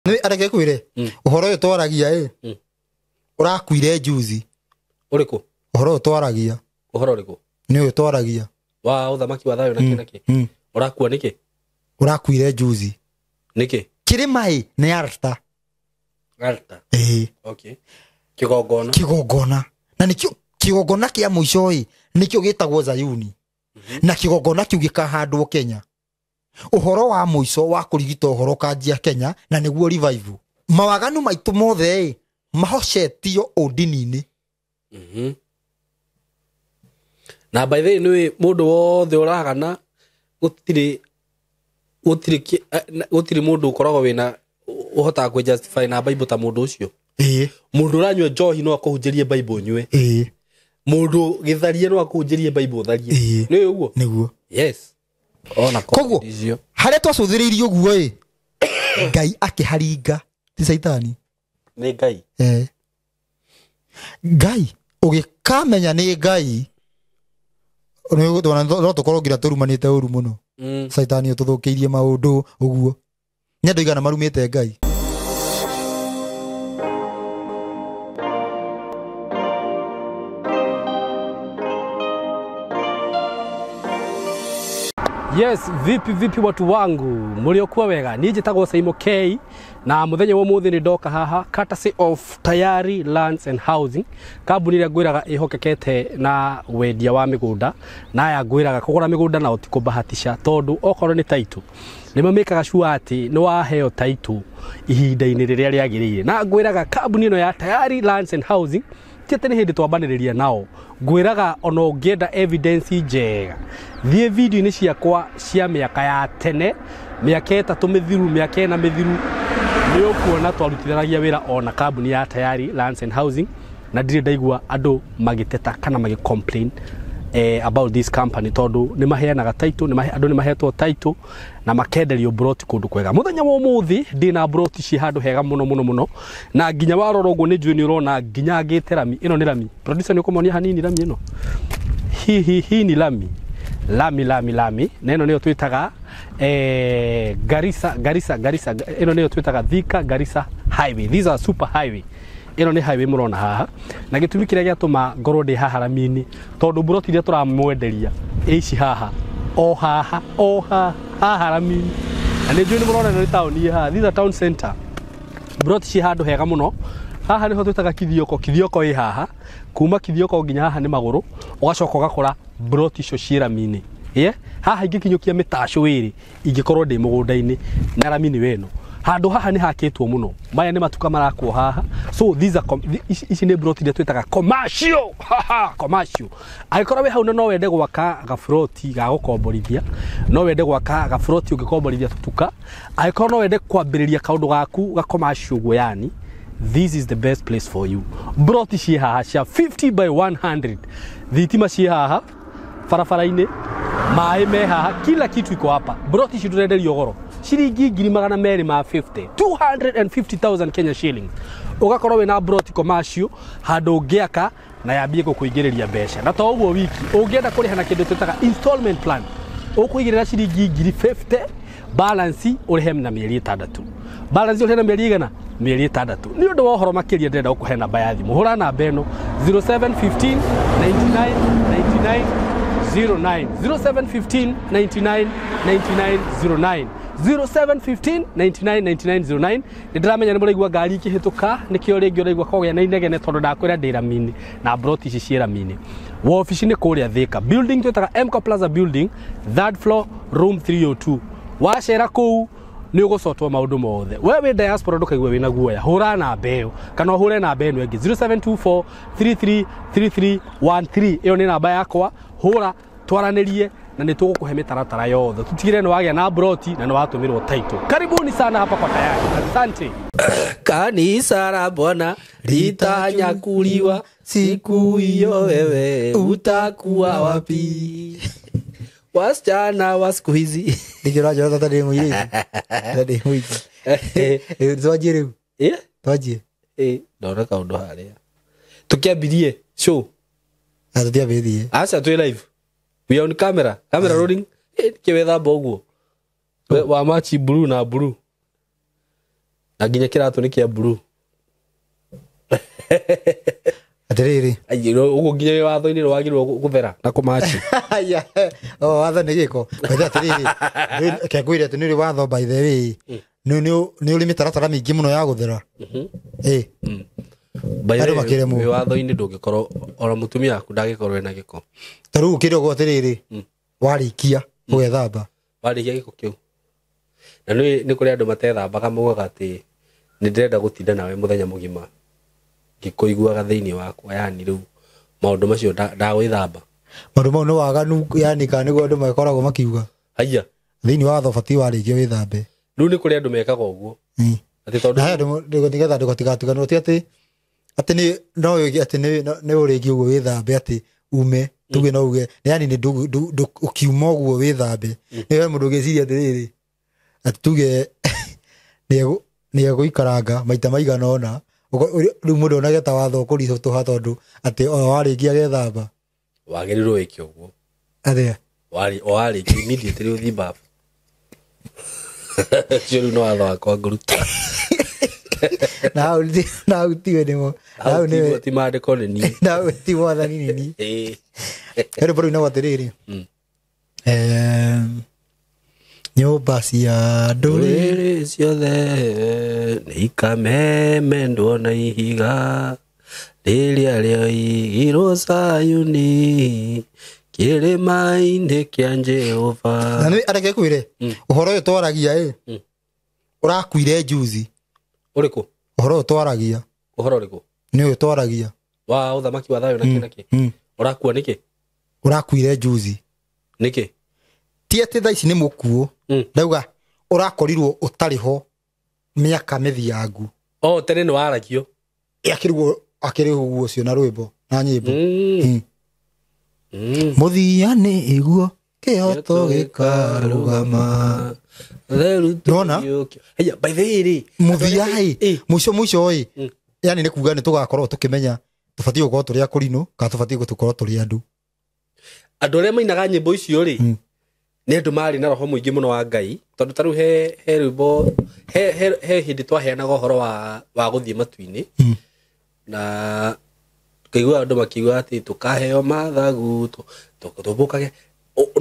Ni areke kwire uhoro uyu twaragia urakuire juzi uriku uhoro twaragia uhoro uriku ni uyu twaragia wa uthamaki wa thayo na kinaki urakua niki urakuire juzi niki kirimai ni arta okay kigogona na nikio kigogona kia muico nikio gitagwo Zayuni na kigogona kiu gikahandwo Kenya uhoro wa muico wa kurigita uhoro kanjia Kenya na niguo revival mawaganu maitu mothe mahocetio udini-ini na by the way ni mundu wothe uragana gutiri mundu ukoragwo wina uhota ku justify na Bible ta mundu ucio mundu uranywa njohi no akuhunjirie Bible nywe mundu githarie no akuhunjirie Bible tharie ni uguo niguo yes ona koguo hare twacuthiriirio guo Ngai akiharinga ti Saitani ni Ngai Ngai ugikamenya ni Ngai no tukorwo ngira turumanite uru muno Saitani ututhukiirie maundu uguo nyandu igana marumite Ngai Yes, vipi watu wangu muliokuwa wega nije tagwo Saimo K na muthenya wa muthi ni ndoka haha courtesy of Tayari Lands and Housing kambuni ria ngwiraga ihokekete na wendia wa migunda na ya ngwiraga kugura migunda na utikubahatisha tondu okorwo ni taitu nimamekaga sure ati no waheo taitu ihinda-ini riria riagirire na ngwiraga kambuni ino ya Tayari Lands and Housing tiete ni hindi twambaniriria nao ngwiraga ona ungienda evidence njega thie video ni ciakwa cia miaka ya tene miaka 3 mithiru miaka 4 mithiru ni ukuona twarutithanagia wira ona kambuni ya Tayari Lands and Housing na ndire ndaigua andu magiteta kana magicomplain about this company tondu ni maheanaga title andu ni mahetwo title na makenderio broti kundu kwega muthenya wa muthi ndina broti ci handu hega muno na nginya warora uguo ni njui ni urona nginya ngite rami ino ni rami producer ni ukumonia hanini rami ino hi ni lami na ino niyo twitaga Garissa ino niyo twitaga Thika Garissa highway these are super highway ino ni highway murona haha na gitumi kiria giatuma ngoro ndi haha rami-ini tondu broti iria turamwenderia ici haha haha rami-ini na ni njui ni murona ni town haha these are town center broti ci handu hega muno haha niho twitaga kithioko i haha kuma kithioko nginya haha ni maguru ugacoka ugakora broti icio ci rami-ini haha ingikinyukia mitaco iri ingikorwo ndi mugunda-ini na rami-ini weno handu haha ni hakitwo muno maya ni matuka marakwo haha so these are ici ni broti iria twitaga commercial aikorwo we hau no wende gwaka gafroti ga gukomborithia no wende gwaka gafroti ungikomborithia tutuka aikorwo no wende kwambiriria kaundu gaku ga commercial gwo yani this is the best place for you broti ci haha cia 50 by 100 thitima ci haha farafara-ini mai me haha kila kitu iko hapa broti ci turenderio goro shilingi 250 250,000 Kenya shillings ugakorwo we na broti commercial handu ngiaka na yambie kukuingiriria mbeca na to uguo wiki ungienda kurihana kindu twitaga installment plan ukuigirira shilingi 50 balance urihe na mieri 6 balance urihe na mieri igana mieri 6 ni undu wa uhoro makiria ndenda ukuhe namba ya thimu hura namba eno 0715 99 09 0715 99 09 0715 99 ndramenya ni muraigwa ngari ikihituka nikio ringi uraigwa kogya na inegene tondu ndakwira ndiramini na broti ici ciramini wa office ni kuria Thika building twetaga MCO Plaza building third floor room 302 wacera kuu ni ugocotwo maundu mothe wewe diaspora ndukaigwe wina guoya hura na mbeo kana hure na mbeno ingi 0724 333313 iyo ni namba yakwa hura twaranirie na ni tugukuhe mitaratara yothe tutigire no wagia na broti na no watumirwo title karibuni sana hapa kwa Tayari asante kanisa la Bwana litanyakuliwa siku hiyo wewe utakuwa wapi wasichana wa siku hizi nigiraja tata ndi mwiri ndi mwiri twajire twajie ndona kaundu haria tukiambirie show atutiambithie acha tu live we on camera rolling kiwetha boguo wa machi blue na blue Na nginya kiratu ni kia blue. Atiriri. Ayo ugo nginya watho-ini rwagirwo guthera na kumachi. Ya. Oh, watho ni giko. Baitha atiriri. Ke kwire ati ni watho by the way. Ni uri mitaratara mingi muno ya guthera. Baitha wi watho-ini ndungikorwo ora mutumia aku ndagikorwo ena giko. Taru ukire go atiriri. Warikia ugethamba. Warikia giko kiu. Na ni kuri andu matethambaga mugaga ati ni ndirenda gutinda nawe muthenya mugima. Ngikuiguaga thiini wakwa yani riu maundu macio ndagwithamba. Maundu mau ni waganu yani ka niguo andu makoragwo makiuga. Haiya. Thiini watho bati warikia withambe. Riu ni kuri andu mekaga uguo. Ati tondu na andu ndigetha ndigatigatigano ati ni no yugi ati ni urigi uguo withambe ati ume tuge no uge yani ni ukiuma uguo withambe ni we mundu giciria atiriri ati tuge ni eguikaranga maita maigana ona riu mundu onageta watho kurico tuha tondu ati o warikia gethamba wagirirwo wiki uguo athia warikia immediately uthimba ciuru no watho wakwa nguruta na utiwe nimo na ni ti mandiko ni ni na ti mwathani ni ni ero bro ina watiriri nyumba cia ndũrĩrĩ ciothe nĩ ikamemendwo na ihiga rĩrĩa rĩoigirwo Sayuni kĩrĩma-inĩ kĩa Jehova. Na nĩ areke kwĩre ũhoro ũyũ twaragia ũrakuire juzi. Ũrĩkũ? Ũhoro ũyũ twaragia. Ũhoro ũrĩkũ? Nĩ ũyũ twaragia. Wa ũthamaki wa thayũ na kĩ? Ũrakua nĩkĩ? Ũrakuire juzi. Nĩkĩ? Ti atĩ thaa ici nĩ mũkuũ. Ndauga ũrakorirwo ũtarĩ ho mĩaka mĩthiangu. Tene nĩ waragio. Akĩrĩguo ũcio na rwĩmbo na nyĩmbo. Mũthia nĩ iguo kĩhoto gĩkarũgama. Ndona? Haya by the way mũthia mũico yani nĩ kuga nĩ tũgakorwo tũkĩmenya tũbatiĩ gũkorwo tũrĩ akũrinũ kana tũbatiĩ gũkorwo tũrĩ andũ. Andũ arĩa mainaga nyĩmbo icio rĩ nĩ andũ marĩ na roho mũingĩ mũno wa Ngai tondũ tarĩu he rwĩmbo he hĩndĩ twaheanaga ũhoro wa gũthiĩ matu-inĩ na kaigua andũ makiuga atĩ tũkaheo mathagu tũmbũkage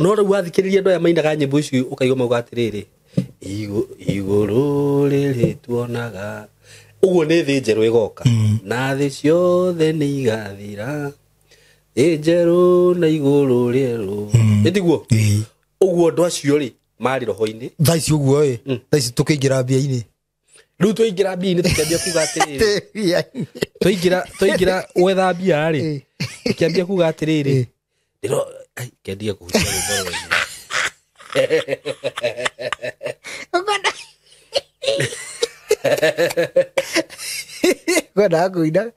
no rĩu wathikĩrĩria andũ aya mainaga nyĩmbo icio ũkaigua mauga atĩrĩrĩ igũrũ rĩrĩ tuonaga ũguo nĩ thĩ njerũ ĩgoka na thĩ ciothe nĩ igathira thĩ njerũ na igũrũ rĩerũ ĩtiguo ũguo andũ acio rĩ marĩ roho-inĩ thaa ici ũguo thaa ici tũkĩingĩra mbia-inĩ rĩu twaingĩra mbia-inĩ tũkĩambia kuga atĩrĩrĩ twaingĩra gwetha mbia rĩ tũkĩambia kuga atĩrĩrĩ kendia kũhutia rwĩmbo rwega Gwenda kuina.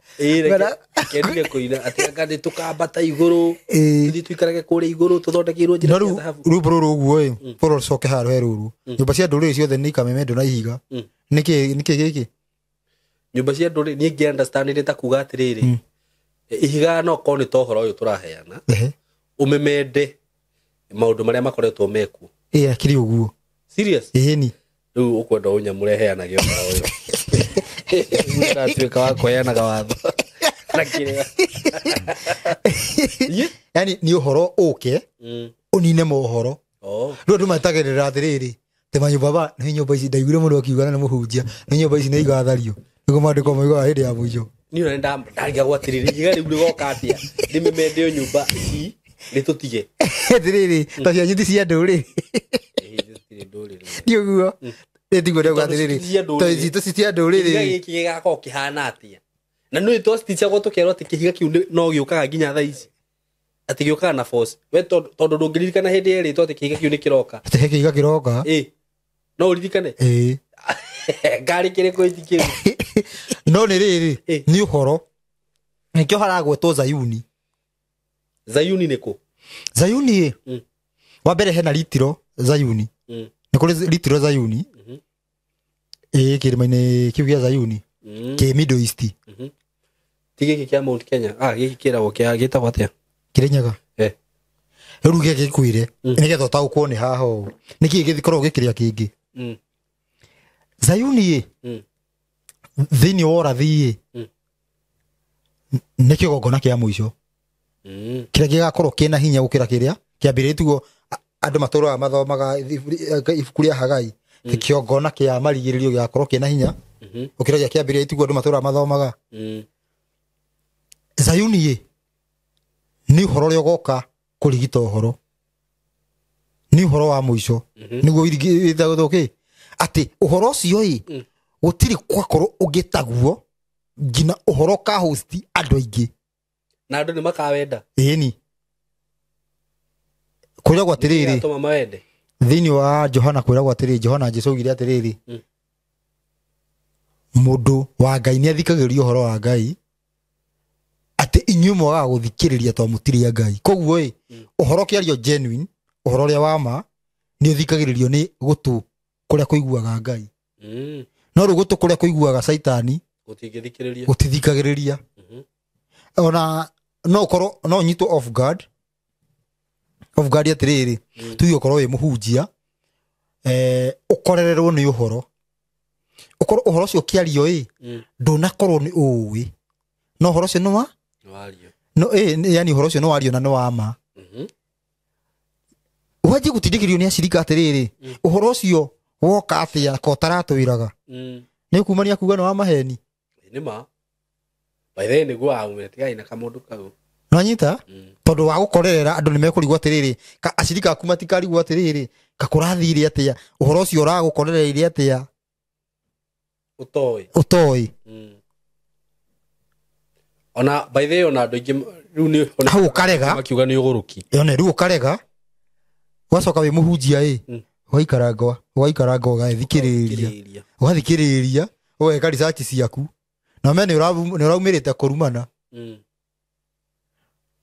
Kendia kuina atĩ ngandĩ tũkambata igũrũ tũthiĩ tũikarage kũrĩa igũrũ tũthondekeirwo njĩra cia thahabu. Rĩu bũrũri ũguo bũrũri ũcoke harũ he rũru nyũmba cia ndũrĩrĩ ciothe nĩ ikamemendwo na ihiga nĩkĩ gĩkĩ nyũmba cia ndũrĩrĩ niĩ ngĩ-understand ta kuga atĩrĩrĩ ihiga no korwo nĩ ta ũhoro ũyũ tũraheana ũmemende maũndũ marĩa makoretwo mekuo. Akĩrĩ ũguo serious ni rĩu ũkwenda ũnyamũre heanaga ũhoro ũyũ ũgatuĩka wa kũheanaga watho na kĩrĩa yani nĩ ũhoro ũke ũnine mohoro rĩu andũ matagĩrĩra atĩrĩrĩ temanyũmba nĩ nyũmba ici ndaiguire mũndũ akiuga na mũhunjia nĩ nyũmba ici nĩ igathario nĩguo mandĩko maugaga hĩndĩ ya mũico niĩ ona ndarigagwo atĩrĩrĩ ihiga rĩu rĩgoka atĩa rĩmemende nyũmba ici rĩtũtige atĩrĩrĩ ta cianyu ti cia ndũrĩrĩ nĩ ũguo tiguo ndauga atĩrĩrĩ to ici ti cia ndũrĩrĩ ihiga gĩkĩ gĩgakorwo kĩhana atĩa na nĩ twacitichagwo tũkerwo atĩ kĩhiga kĩu no gĩũkaga nginya thaa ici atĩ gĩũkaga na force we tondũ ndũngĩririkana hĩndĩ ĩrĩa rĩtwo atĩ kĩhiga kĩu nĩ kĩroka atĩ kĩhiga kĩroka no ũririkane ngarĩ kĩrĩkũ itikĩu no nĩ rĩrĩ nĩ ũhoro nĩkĩo haragwetwo Zayuni. Zayuni nĩ kũ? Zayuni wa mbere hena litiro Zayuni nĩ kũrĩ litiro Zayuni kĩrĩma-inĩ kĩu gĩa Zayuni kĩ Middle East ti gĩkĩ kĩa Mount Kenya gĩkĩ kĩragwo gĩtagwo atĩa Kĩrĩnyaga rĩu gĩkĩ gĩkwĩre nĩgetha ũtaũkwo nĩ haha ũũ nĩkĩ gĩkoragwo gĩkĩrĩa kĩngĩ Zayuni thini wora thii nä kä gongona kä a må ico kä rä a gä gakorwo kä na hinya gå kä ra kä rä a kä ambä rä tuo andå matå raga mathomaga ibuku rä a Hagai kä gongona kä a marigä rä rio gä gakorwo kä na hinya gå kä ra gä kä ambä rä tuo andå matå raga mathomaga Zayuni nä å horo å rä a å goka kå rigita å horo nä å horo wa må ico nä guo thå kä atä å horo å cio gå tirä kwakorwo å ngä taguo ngina å horo ka host andå aingä na andå nä makawenda ĩni kwä ragwo atä rä rä atå mawende thä-inä wa Johana kwä ragwo atä rä Johana Jesu augire atä rä rä må ndå wa Ngai nä athikagä ria å horo wa Ngai atä inyuä mwagaga gå thikä rä ria tondå må tirä a Ngai koguo å horo kä ario genuine å horo å rä a wama nä å thikagä rä rio nä gå tå kå rä a kå iguaga Ngai no rä u gå tå kå rä a kå iguaga caitani gå tithikagä rä ria ona no korwo no nyitwo off guard atä rä rä tuge å korwo wä må hunjia å korererwo nä å horo å korwo å horo å cio kä ario ndå nakorwo nä å ä no å horo å cio nä yani å horo å cio nä wario na nä wama wanjie gå tindä kä rio nä acirika atä rä rä å horo å cio woka atä a ko taratå ä raga nä kumania kuga nä wa maheni nima baithe nä guo aumetigai na kamundu kau nanyita tondå wa gå korerera andå nä mekå rigwo atä rä rä acirika aku matikarigwo atä rä rä kakå rathire atä a å horo å cio å ragå korereire atä a å toä ona baithe ona andå ingä rä u nä hau å karega makiuga nä å gå rå ki one rä u å karega ũgacoka wĩ mũhunjia ũgaikaranga ũgathikĩrĩria ũgathikĩrĩria ũgeka research ciaku na me nĩ ũraumĩrĩte kũrumana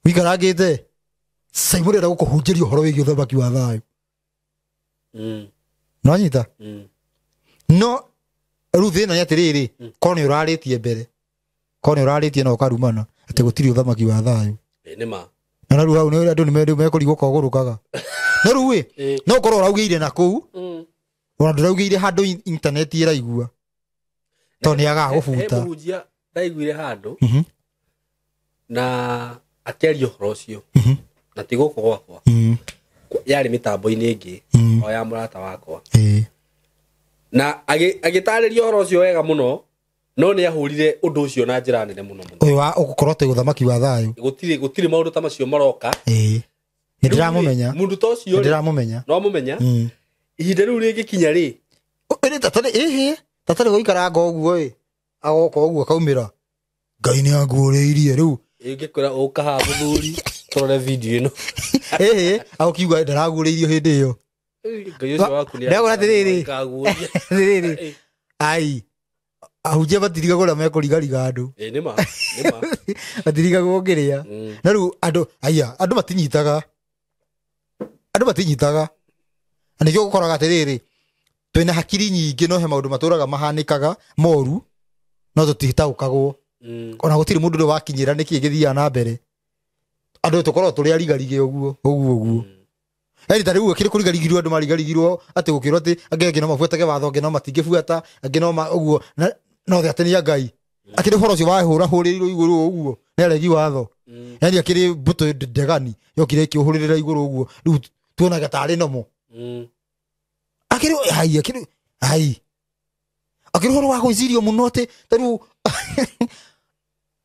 ũikarangĩte Simon ũrenda gũkũhunjĩria ũhoro wĩgiĩ ũthamaki wa thayũ nonyita no rĩu thĩna nĩ atĩrĩrĩ korwo nĩ ũrarĩtie mbere korwo nĩ ũrarĩtie na ũkarumana atĩ gũtirĩ ũthamaki wa thayũ na rĩu hau andũ nĩ mekũrigwo kogũrũkaga no rĩu no korwo ũraugĩire na kũu ona ndũraugĩire handũ internet ĩraigua tondũ nĩ agaga gũbuta mũhunjia ndaiguire handũ na akĩaria ũhoro ũcio na ti gũkũ gwakwa yarĩ mĩtambo-inĩ ĩngĩ o ya mũrata wakwa na agĩtarĩria ũhoro ũcio wega mũno no nĩ ahũrire ũndũ ũcio na njĩra nene mũno ũyũ wa ũgũkorwo tĩ ũthamaki wa thayũ gũtirĩ maũndũ ta macio maroka nĩ ndĩramũmenya mũndũ ta ũcio no mũmenya ihinda rĩu rĩngĩkinya rĩ tatarĩ gũikaranga ũguo agoka ũguo kaumĩra Ngai nĩ anguũrĩirie rĩu ingĩkwĩra ũka haha mũthuri tũrore video ĩno agũkiuga ndaraguũrĩirio hĩndĩ ĩyo Ngai ũcio waku ndagũra atĩrĩrĩ ai ahunjia matirigagwo ũrĩa mekũrigariga andũ nĩma matirigagwo ngĩrĩa na rĩu andũ matinyitaga na nĩkĩo gũkoraga atĩrĩrĩ twĩna hakiri nyingĩ no he maũndũ matũraga mahanĩkaga moru no tũtitaũkagwo ona gũtirĩ mũndũ ũrĩa wakinyĩra nĩkĩ gĩthiaga na mbere andũ tũkoragwo tũrĩ arigarige ũguo yani ta rĩu kĩrĩ kũrigarigirwo andũ marigarigirwo atĩ gũkĩrwo atĩ angĩ no mabuatage watho angĩ no matingĩbuata angĩ no ũguo no thĩ atĩ nĩ Ngai akĩrĩ ũhoro ũcio wahũrĩirwo igũrũ ũguo nĩ aregi watho yani akĩrĩ mbũtũ ndegani yokire ĩkĩũhũrĩrĩra igũrũ ũguo rĩu tuonaga tarĩ nomo akĩrĩ ũhoro wa gwĩcirio mũno atĩ ta rĩu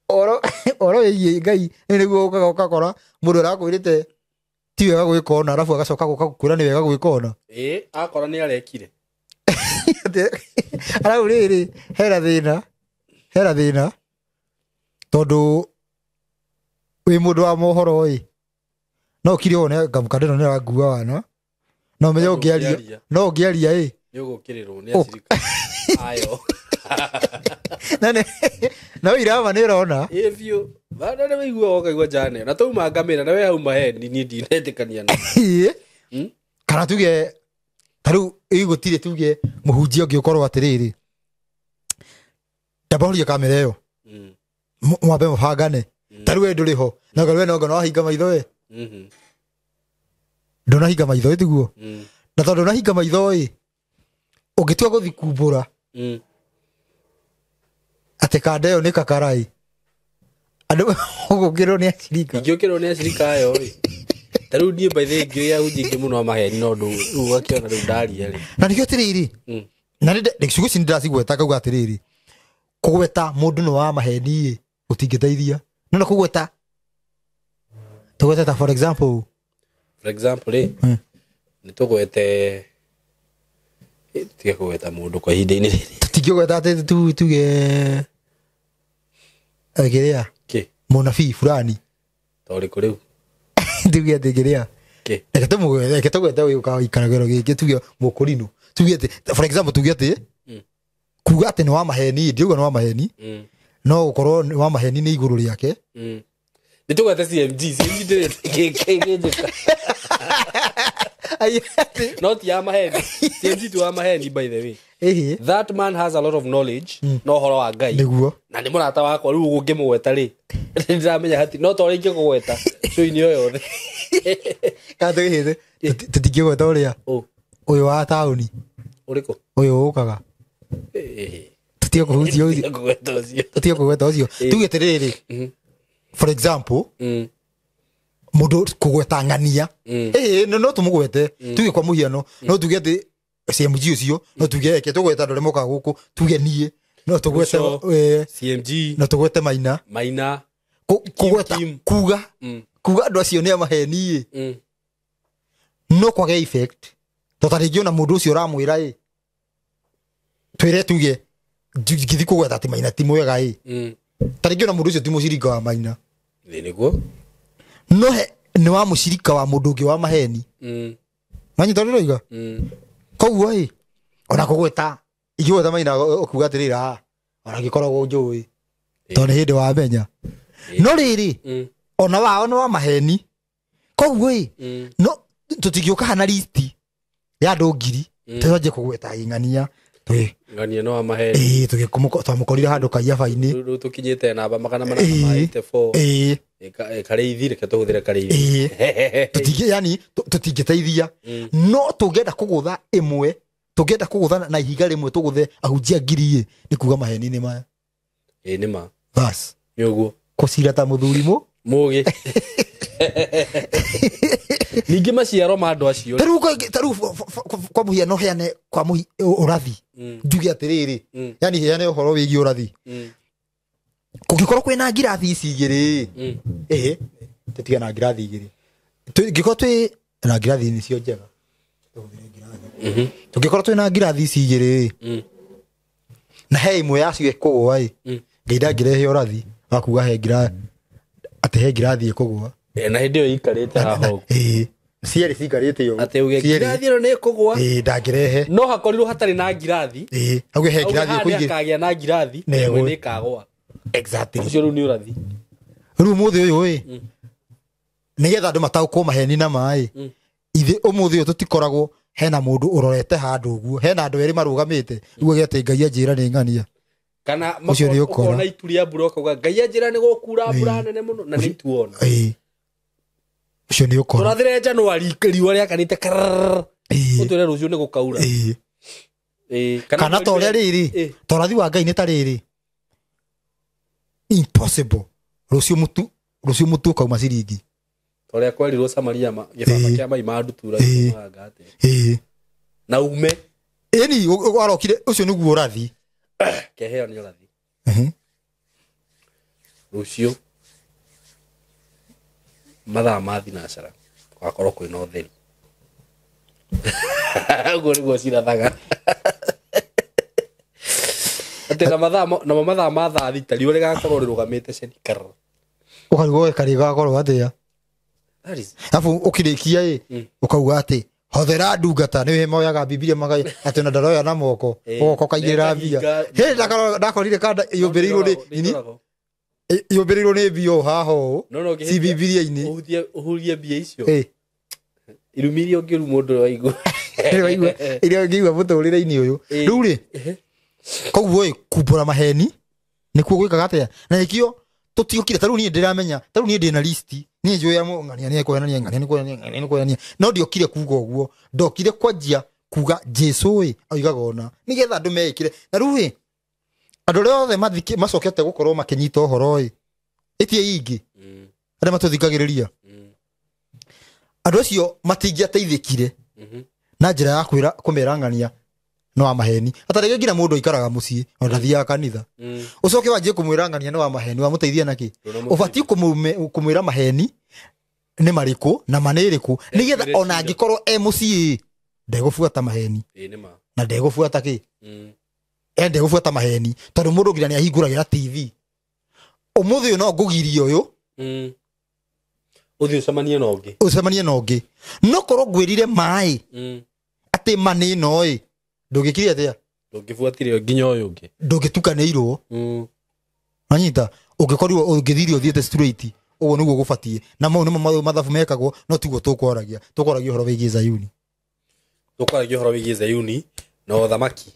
ũhoro wĩgiĩ Ngai nĩguo ũkaga ũgakora mũndũ arakwĩrĩte ti wega gwĩka ũna arabu agacoka gũka gũkwĩra nĩ wega gwĩka ũna akora nĩ arekire arau rĩrĩ hera thĩna tondũ wĩ mũndũ wa mohoro no kire one kamukandĩno nĩ arangua wana no menye ũngĩaria nĩ ũgũkĩrĩrwo nĩ acirika ayo no irama nĩ ũrona biũ bana nĩ waigua wokaigua njane na tauma ngamĩra na we hauma heni niĩ ndinetĩkania na kana tuge ta rĩu gũtirĩ tuge mũhunjia ũngĩkorwo atĩrĩrĩ ndaboria kamera ĩyo mwambe mũbangane ta rĩu we ndũrĩ ho noga we no wahinga maitho ndũnahinga maitho tiguo na tondũ ndũnahinga maitho ũngĩtua gũthi kumbũra ate kadeo ni kakarai ando ugukiro ni acirika ingĩũkĩrwo nĩ acirika ayo ĩ tarĩu niĩ by the ngĩoya nyingĩ mũno maheni no ndũ rĩu akĩona rĩu ndaria rĩ na nikio tiriri na ndĩ ciugo cindi ndacigweta kauga atiriri kugweta mundu no wa maheni utingiteithia no kugweta tugweta ta for example rĩ nĩ tũgwete tiga kũgweta mũndũ kwa ihinda-inĩ rĩrĩ tutingĩgweta atĩ tuge agiria munabii fulani torĩkũ rĩu tuge atĩ ngiria reke tũgwete ũyũ ũikaragĩro gĩkĩ tuge mũkũrinũ tuge atĩ for example tuge atĩ kuga atĩ nĩ wa maheni ndiuga nĩ wa maheni no gũkorwo nĩ wa maheni nĩ igũrũ rĩake nĩ tũgwete CMG ndĩrĩ not ya maheni CMG tu wa maheni by the way that man has a lot of knowledge no horo wa Ngai nĩguo na nĩ mũrata wakwa rĩu ũngĩmũgweta rĩ ndĩramenya hati no to rĩngĩ kũgweta show-inĩ o yothe katũ gĩhĩte tũtingĩgweta ũrĩa ũyũ wa taũni ũrĩkũ ũyũ ũkaga tũtige kũhutia ũcio tuge atĩrĩrĩ for example mundu kugweta ngania no tumugwete tuge kwa muhiano no tuge ati CMG ucio no tuge eke tugweta ndore moka guku tuge nie no tugwete CMG no tugwete maina kugweta kuga andu acio ni amaheni no kwage effect totaringi ona mundu ucio uramwira twire tuge githi kugweta ati maina ti mwega taringi ona mundu ucio ti mucirika wa maina nĩguo no he ni wa mucirika wa mundu ungi wa maheni manyita ndiroiga koguo ona kugweta igweta maina ukuga atirira ona gikoragwo njui to ni hindi wa menya no riri ona wao ni wa maheni koguo no tutingioka hana list ya andu ngiri twaje kugweta ing'ania ng'ania no wa maheni twamukorire handu kaiabaini rĩu tukinyĩte namba 484 kareithi reke tũhũthĩre kareithi yani tutingĩteithia no tũngĩenda kũgũtha ĩmwe tũngĩenda kũgũtha na ihiga rĩmwe tũgũthe ahunjia ngiri nĩ kuga maheni nĩ maya nĩ ma bas nĩ ũguo kũcira ta mũthuri mũgĩ ningĩ maciaro ma andũ acio tarũ kwa mũhiano heane kwa ũrathi njuge atĩrĩrĩ yani heane ũhoro wĩgiĩ ũrathi kũngĩkorwo kwĩna ngirathi ici igĩrĩ tũtiga na ngirathi igĩrĩ tũngĩkorwo twĩ na ngirathi nĩcio njega tũngĩkorwo twĩna ngirathi ici igĩrĩ na he imwe yacio ĩkũgũa Ngai ndangĩrehe ũrathi wa kuga he ngirathi ĩkũgũa na hĩndĩ ĩyo ikarĩte haha cierĩ cikarĩte yo atĩ uge ngirathi ĩno nĩ ĩkũgũa ndangĩrehe no hakorirwo hatarĩ na ngirathi auge he ngirathi ĩkũigĩ akagĩa na ngirathi nĩwe nĩ ĩkagũa exactly ucio rĩu nĩ ũrathi rĩu mũthĩ ũyũ nĩgetha andũ mataũkwo maheni na maĩ ithe ũmũthĩ ũyũ tũtikoragwo hena mũndũ ũrorete handũ ũguo hena andũ erĩ marũgamĩte rĩu agĩate Ngai anjĩra nĩ ng'ania kana ũkona itu rĩa mbura ũkauga Ngai anjĩra nĩ gũkura mbura nene mũno na nĩ ituona ucio nĩ ũkora tũrathire Januari riũa rĩakanĩte ũtwĩre rũciũ nĩ gũkaura kana ta ũrĩa rĩrĩ ta ũrathi wa Ngai nĩ ta rĩrĩ impossible rũciũ mũtu ũkauma ciringi ũrĩa kwerirwo Samaria gĩbaba kĩa mai ma ndutura na ume ĩni warokire ũcio nĩguo ũrathi keheo nĩ ũrathi rũciũ mathaa ma thinacara gwakorwo kwĩna ũtheri ũguo nĩguo cirathaga atĩ na mathaa ma thaa thita riũa rĩgakorwo rĩrũgamĩte cenikara ũkarigwo gakorwo atĩa afu ukirikia ukauga ati hothera ndungata niwe moyaga bibilia magai ati na ndaroya na moko ugoko kaigirira mbia he ndakorire kanda yobĩrĩirwo nĩ bio haho si bibilia-inĩ uhurie mbia icio irumirie ũngĩru mũndũ waigua iria ngĩigua mũtũrĩre-inĩ ũyũ rĩu rĩ koguo kumbũra maheni nĩkuo gwĩkaga atĩa na nĩkĩo tũtiũkire tarĩu niĩ ndĩramenya tarĩu niĩ ndĩna list niĩ njũĩ ya ng'ania nĩ kũhenania ng'ania nĩ kũhenania no ndiokire kuga ũguo ndokire kwanjia kuga Jesũ oigaga ona nĩgetha andũ meĩkire na rĩu andå rä othe macokete gå korwo makänyita å horo itie ingi arä matåthikagä rä ria andå acio matingäateithäkire na njä ra ya kå merang'ania no wa maheni atarä nginya må ndå aikaraga må ciä ona ndathiaga kanitha å coke wanjie kå mwä rang'ania no wa maheni wa må teithia nakä å batiä kå mwä ra maheni nä marä kå na manä rä kå nä getha ona angä korwo e må ciä ndegå buata maheni na ndegå buata kä ndegå buata maheni tondå må ndå nginya nä ahingå ragä ra tv å må thä å no ngå giria å yå å cemanie na å ngä no korwo ngwä rire maä atä manä no ndå gä kire atä a ndå gä tukanä irwo anyita å ngä korirwo å ngä thirio å thiä te å guo nä guo gå batiä na mau nä mo mathabu mekagwo no tiguo tå kwaragia å horo wä giä Zayuni na othamaki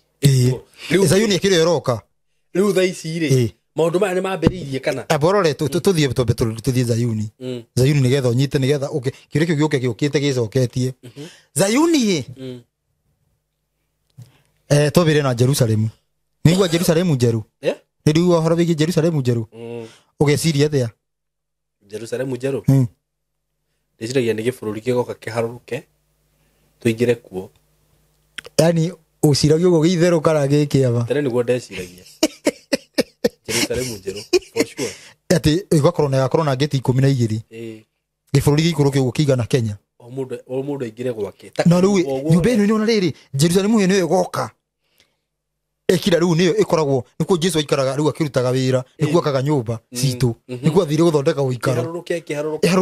Zayuni ä kä rä ä roka rä u tha ici rä maå maya nä mambä rä irie kana borore tå thiä Zayuni nä getha å nyite nä getha kä rä kä u gä å ke gä å kä te gä coketie Zayuni twambä re na Jerusalemu nä igua Jerusalemu njeru nä rä u horo wä giä Jerusalemu njeru å geciria atä a Jerusalemu njeru ndä ciragia nä gä bå rå ri kä goka kä harå rå ke tå ingä re kuo yani å ciragia å guo gä itherå kana gä kä aba tene nä guo ndeciragia Jerusalemu njeru atä igakorwo na gakorwo na ngeti 12 gä bå rå ri gä ikå rå kä å guo kä igana Kenya o må ndå aingä re gwake no rä u nyå mba ä no nä ona rä rä Jerusalemu ä no ä goka ekira rä u nä yo ä koragwo nä kuo Jesu aikaraga rä u akä rutaga wä ra nä kuo akaga nyå mba citå nä kuo athire gå thondeka gå ikara ä harå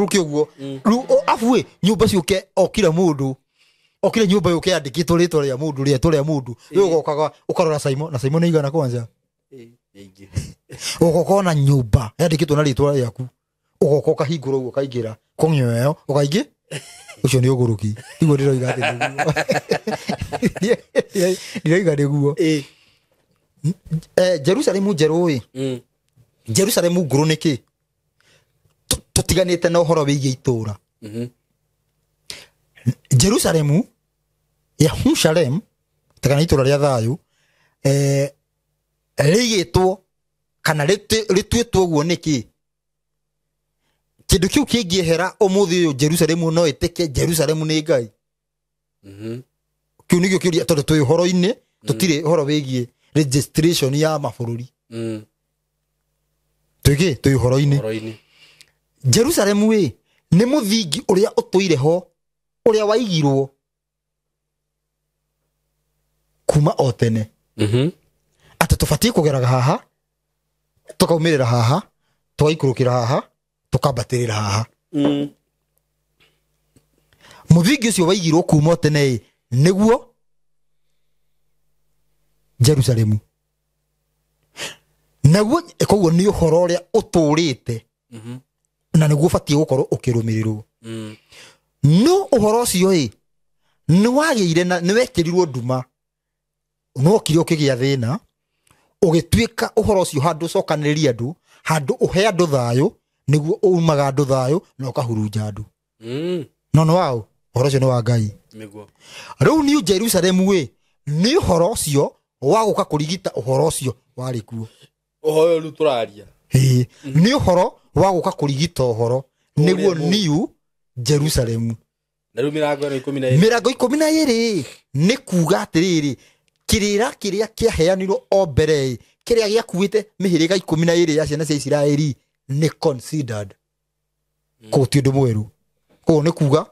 rå ke å guo rä u abuä nyå mba ciå okire må ndå okire nyå mba yå ke andä kä two rä twa rä a må ndå rä etwo rä a må ndå rä å gokaga å karora Simon na Simon nä igana kwanja å goka ona nyå mba yandä kä two na rä twa rä aku å goka å kahingå ra å guo kaingä ra kång'yo ä yo å kaingä å cio nä å gå rå ki iguo ndä roiga atä ndiroiga nä guo Jerusalemu njeru Jerusalemu nguru niki tutiganite na uhoro wigie itura Jerusalemu Yahushalem takana itura ria thayu rigitwo kana ritwitwo guo niki kindu kiu kingiehera umuthi uyu Jerusalemu no itike Jerusalemu ni ngai kiu nigio kiuria tondu twi horo-ini tutire horo wigie registration ya mabururi twi horo-ini Jerusalemu we ni muthingi uria utuire ho uria waigirwo kuma o tene ati tubatie kugeraga haha tukaumirira haha tukaikurukira haha tukambatirira haha muthingi ucio waigirwo kuma o tene niguo Jerusalemu naguo koguo ni uhoro uria uturite na niguo batie gukorwo ukirumirirwo no uhoro ucio ni wagiire na ni wekirirwo nduma no kire ukigia thina ugituika uhoro ucio handu cokaniriria andu handu uhe andu thayo niguo umaga andu thayo na ukahurunja andu no wao uhoro ucio ni wa Ngai niguo riu ni Jerusalemu we ni uhoro ucio wa guka kurigita uhoro ucio wari kuo ohoyo ru turaria ni uhoro wa guka kurigita uhoro niguo New Jerusalemu na ru mirango 12 ni kuga atiriri kirira kiria kiaheanirwo o mbere kiria giakuite mihiriga 12 ya ciana cia Isiraeli ni considered ko ti undu mweru ko ni kuga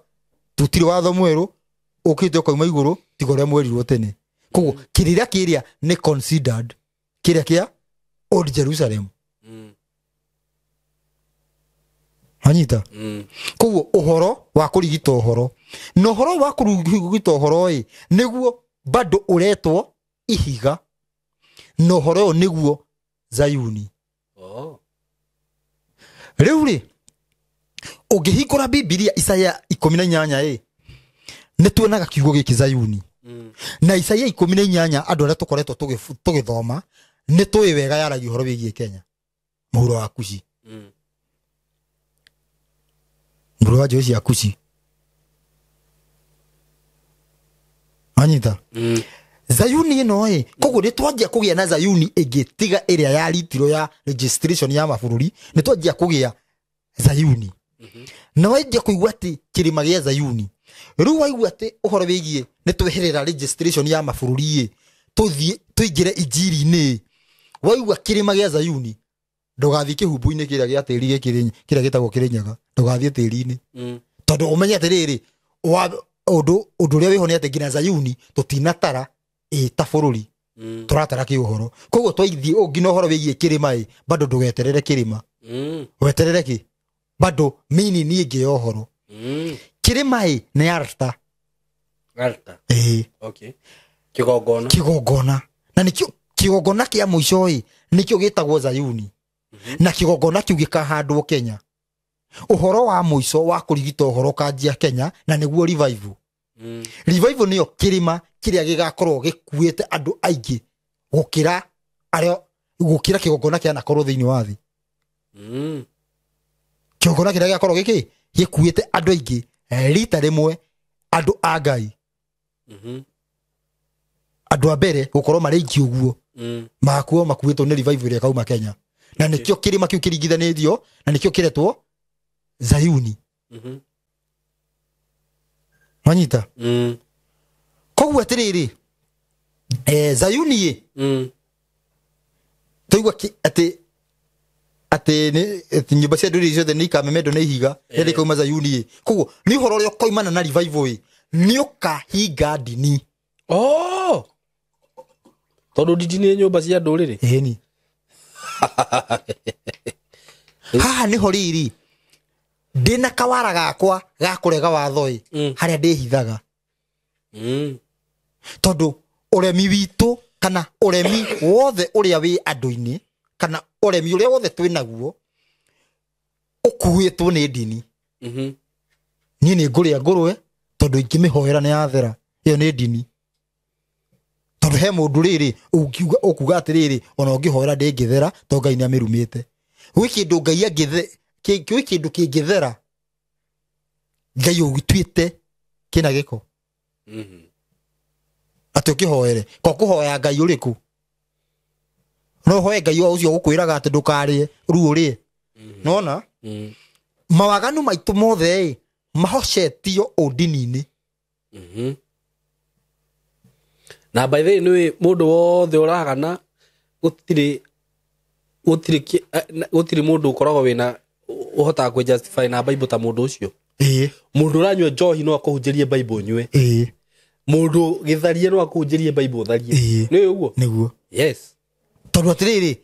tutire watho mweru ukite koima iguru tigore mwerirwo tene ko kirira kiria ni considered kiria kia Old Jerusalem hanyita koguo uhoro wa kurigita uhoro no uhoro wa kurigita uhoro niguo bado uretwo ihiga no uhoro niguo Zayuni riu ri ungihingura Biblia Isaya 18 ni tuonaga kiugo giki Zayuni na Isaya 18 andu aria tukoretwo tugithoma ni tuwi wega yaragia uhoro wigie Kenya muhuro wa Kushi muhuro wa Josia Kushi anyita Zayuni ĩno koguo nĩ twanjia kũgĩa na Zayuni ĩngĩ tiga ĩrĩa ya ritiro ya registration ya mabũrũri nĩ twanjia kũgĩa Zayuni na wajia kũigua atĩ kĩrĩma gĩa Zayuni rĩu waigua atĩ ũhoro wĩgiĩ nĩ tweherera registration ya mabũrũri tũthiĩ tũingĩre injiri-inĩ waigua kĩrĩma gĩa Zayuni ndũgathiĩ kĩhumbu-inĩ kĩrĩa gĩa tĩri kĩrĩa gĩtagwo Kĩrĩnyaga ndũgathiĩ tĩri-inĩ tondũ ũmenye atĩrĩrĩ ũndũ ũrĩa wĩho nĩ atĩ nginya Zayuni tũtinatara ta bũrũri tũratara kĩũhoro koguo twaithiĩ nginya ũhoro wĩgiĩ kĩrĩma bado ndũgeterere kĩrĩma weterere kĩ bado mini ni ĩngĩ ya ũhoro kĩrĩma nĩ altar okay kĩgongona na nĩkĩo kĩgongona kĩa mũico nĩkĩo gĩtagwo Zayuni na kĩgongona kĩu gĩkahandwo Kenya ũhoro wa mũico wa kũrigita ũhoro kanjia Kenya na nĩguo revival revival nĩyo kĩrĩma kĩrĩa gĩgakorwo gĩkuĩte andũ aingĩ gũkĩra kĩgongona kĩa nakorwo thĩinĩ wa thĩ kĩgongona kĩrĩa gĩgakorwo gĩkuĩte andũ aingĩ rita rĩmwe andũ a Ngai andũ a mbere gũkorwo marĩ aingĩ ũguo makuo makuĩtwo nĩ revival ĩrĩa kauma Kenya na nĩkĩo kĩrĩma kĩu kĩringithanĩtio na nĩkĩo kĩretwo Zayuni wanyita koguo atĩrĩrĩ Zayuni tũigua atĩ nyũmba cia ndũrĩrĩ ciothe nĩ ikamemendwo nĩ ihiga rĩrĩa ikauma Zayuni koguo nĩ ũhoro ũrĩa ũkoimana na revival nĩ ũkahinga ndini tondũ ndini nĩ nyũmba cia ndũrĩrĩ ĩni haha nĩho rĩrĩ ndĩna kawara gakwa ga kũrega watho harĩa ndĩhithaga tondũ ũremi witũ kana ũremi wothe ũrĩa wĩ andũ-inĩ kana ũremi ũrĩa wothe twĩnaguo ũkuĩtwo nĩ ndini niĩ nĩ ngũrĩa ngũrwe tondũ ingĩmĩhoera nĩ yathera ĩyo nĩ ndini tondũ he mũndũ rĩrĩ ũkuga atĩrĩrĩ ona ũngĩhoera ndĩngĩthera tondũ Ngai nĩ amĩrumĩte gwĩ kĩndũ Ngai gwĩ kĩndũ kĩngĩthera Ngai ũgĩtuĩte kĩna gĩko atĩ ũkĩhoere kwa kũhoya Ngai ũrĩkũ no hoye Ngai ũcio gũkwĩraga atĩ ndũkarĩe rĩu ũrĩe nona mawaganu maitũ mothe mahocetio ũndini-inĩ na by the way nĩ mũndũ wothe ũragana gũtirĩ mũndũ ũkoragwo wĩna ũhotaga kwĩ justify na Bible ta mũndũ ũcio mũndũ ũranyua njohi no akũhunjĩrie Bible nyue mũndũ gĩtharie no akũhunjĩrie Bible tharie nĩ ũguo nĩguo yes tondũ atĩrĩrĩ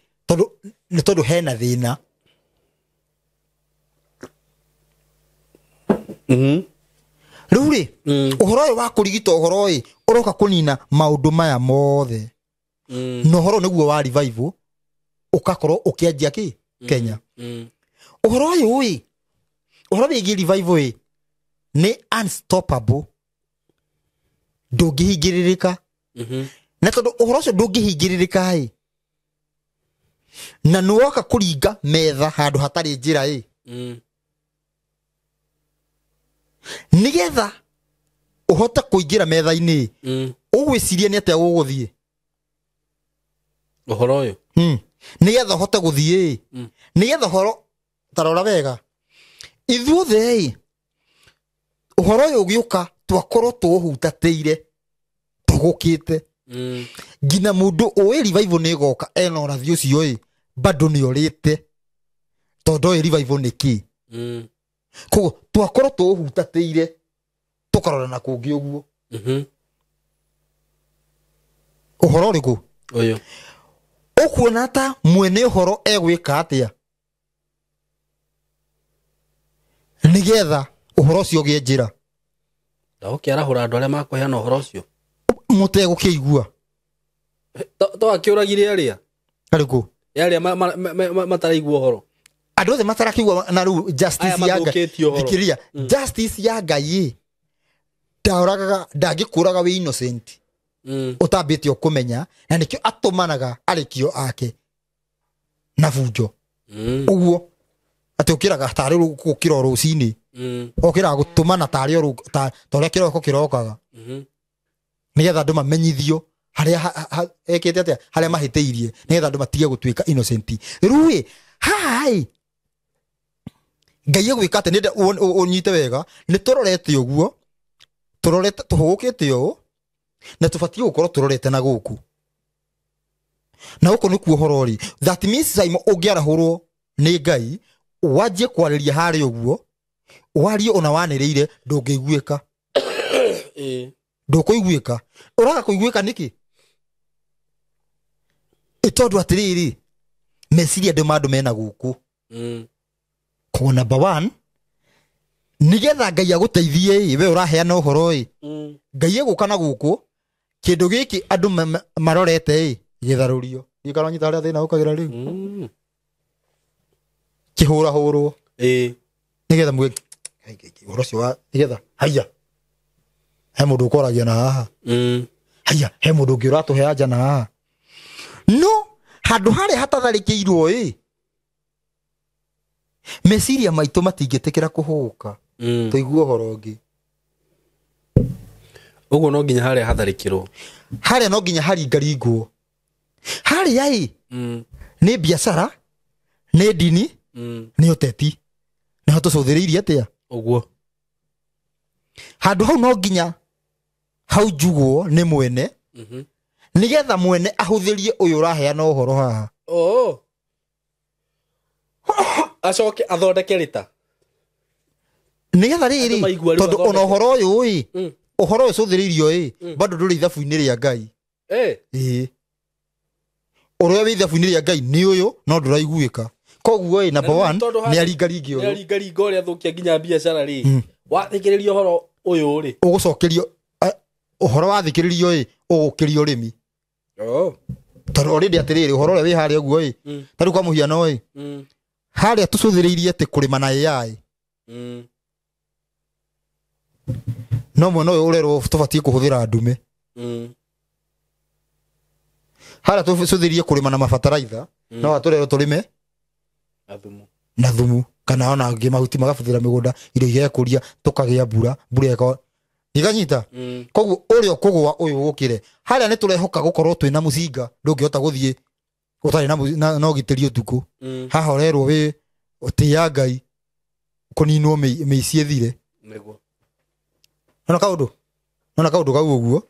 tondũ hena thĩna rĩu rĩ ũhoro ũyũ wa kũrigita ũhoro ũroka kũnina maũndũ maya mothe na ũhoro nĩguo wa revival ũkakorwo ũkĩanjia Kenya ũhoro ũyũ ũhoro wĩgiĩ revival nĩ unstoppable ndũngĩhingĩrĩrĩka na tondũ ũhoro ũcio ndũngĩhingĩrĩrĩka na nĩwoka kũringa metha handũ hatarĩ njĩra nĩgetha ũhote kũingĩra metha-inĩ ũgwĩciria nĩ atĩa ũgũthiĩ ũhoro ũyũ nĩgetha ũhote gũthiĩ nĩgetha ũhoro tarora wega ithuothe ũhoro ũyũ ũgĩũka twakorwo tũũhutatĩire tũgũkĩte nginya mũndũ ũĩ revival nĩ ĩgoka ena ũrathi ũcio bado nĩ orĩte tondũ ũĩ revival nĩ kĩ koguo twakorwo tũũhutatĩire tũkarora na kũngĩ ũguo ũhoro ũrĩkũ ũyũ ũkuona ta mwene ũhoro egwĩka atĩa nĩgetha ũhoro ũcio ũgĩe njĩra ndagũkĩarahũra andũ arĩa makũheana ũhoro ũcio mũtegũkĩigua to akĩũragire arĩa arĩkũ arĩa mataraigua ũhoro andũ othe matarakĩigua na rĩu justice ya Ngai thikĩria justice ya Ngai ndangĩkũraga wĩ innocent ũtambĩte ũkũmenya na nĩkĩo atũmanaga arĩkio ake na bunjo ũguo atĩ ũkĩraga tarĩ gũkĩra rũcinĩ ũkĩraga gũtũmana tarĩ ta ũrĩa kĩroko kĩrokaga nĩgetha andũ mamenyithio haria ekete atia haria mahiteirie nigetha andu matige gutuika innocent rui hai ngai egwika ate ninde unyite wega ni turorete uguo turorete tuhugukite u na tubatie gukorwo turorete na guku na uko ni kuohorori that means Simon ungiarahurwo ni ngai wajie kwariria hari uguo wari ona waniriire ndungiguika ndukuiguika uraga kuiguika niki itondu atiriri meciria andu mena guku ko number 1 nigetha ngai aguteithie we uraheana uhoro ngai eguka na guku kindu giki andu marorete githarurio ikaronyita haria thina ukagira riu kihura hurwo nigetha mwe uhoro cio wa nigetha haya he mundu ukoragia na haha haya he mundu ungi uratuhe anja na haha no handu haria hatatharikirwo meciria maitu matingitikira kuhuka tuigua uhoro ungi uguo no nginya haria hatharikirwo haria no nginya haringaringwo haria ni biashara ni dini ni uteti ni tucuthiriirie atia uguo handu hau no nginya hau njugwo ni mwene nigetha mwene ahuthirie uyu uraheana uhoro haha acoke athondeke rita nigetha riri tondu ona uhoro uyu uhoro uyu cuthiriirio bado nduri ithabu-ini ria ngai uria wi ithabu-ini ria ngai ni uyu no nduraiguika koguo number 1 ni aringaringi uyu aringaringa uria thukia nginya biashara ri wathikiriria uhoro uyu ri ugucokerio uhoro wathikiririo ugukirio urimi tondu already atiriri uhoro uria wi haria uguo tari kwa muhiano haria tucuthiriirie ati kurima na AI no mwana uyu urerwo tubatie kuhuthira ndume haria tucuthiriirie kurima na mabataraitha no aturerwo turime na thumu kana ona ngi mahuti magabuthira migunda irio igekuria tukagia mbura eko iganyita koguo urio kugwa uyu gukire haria ni turehoka gukorwo twina mucinga ndungihota guthie utari na no gitiri utuku haha urerwo wi utia ngai kuninwo meici ethire niguo nona kaundu kau uguo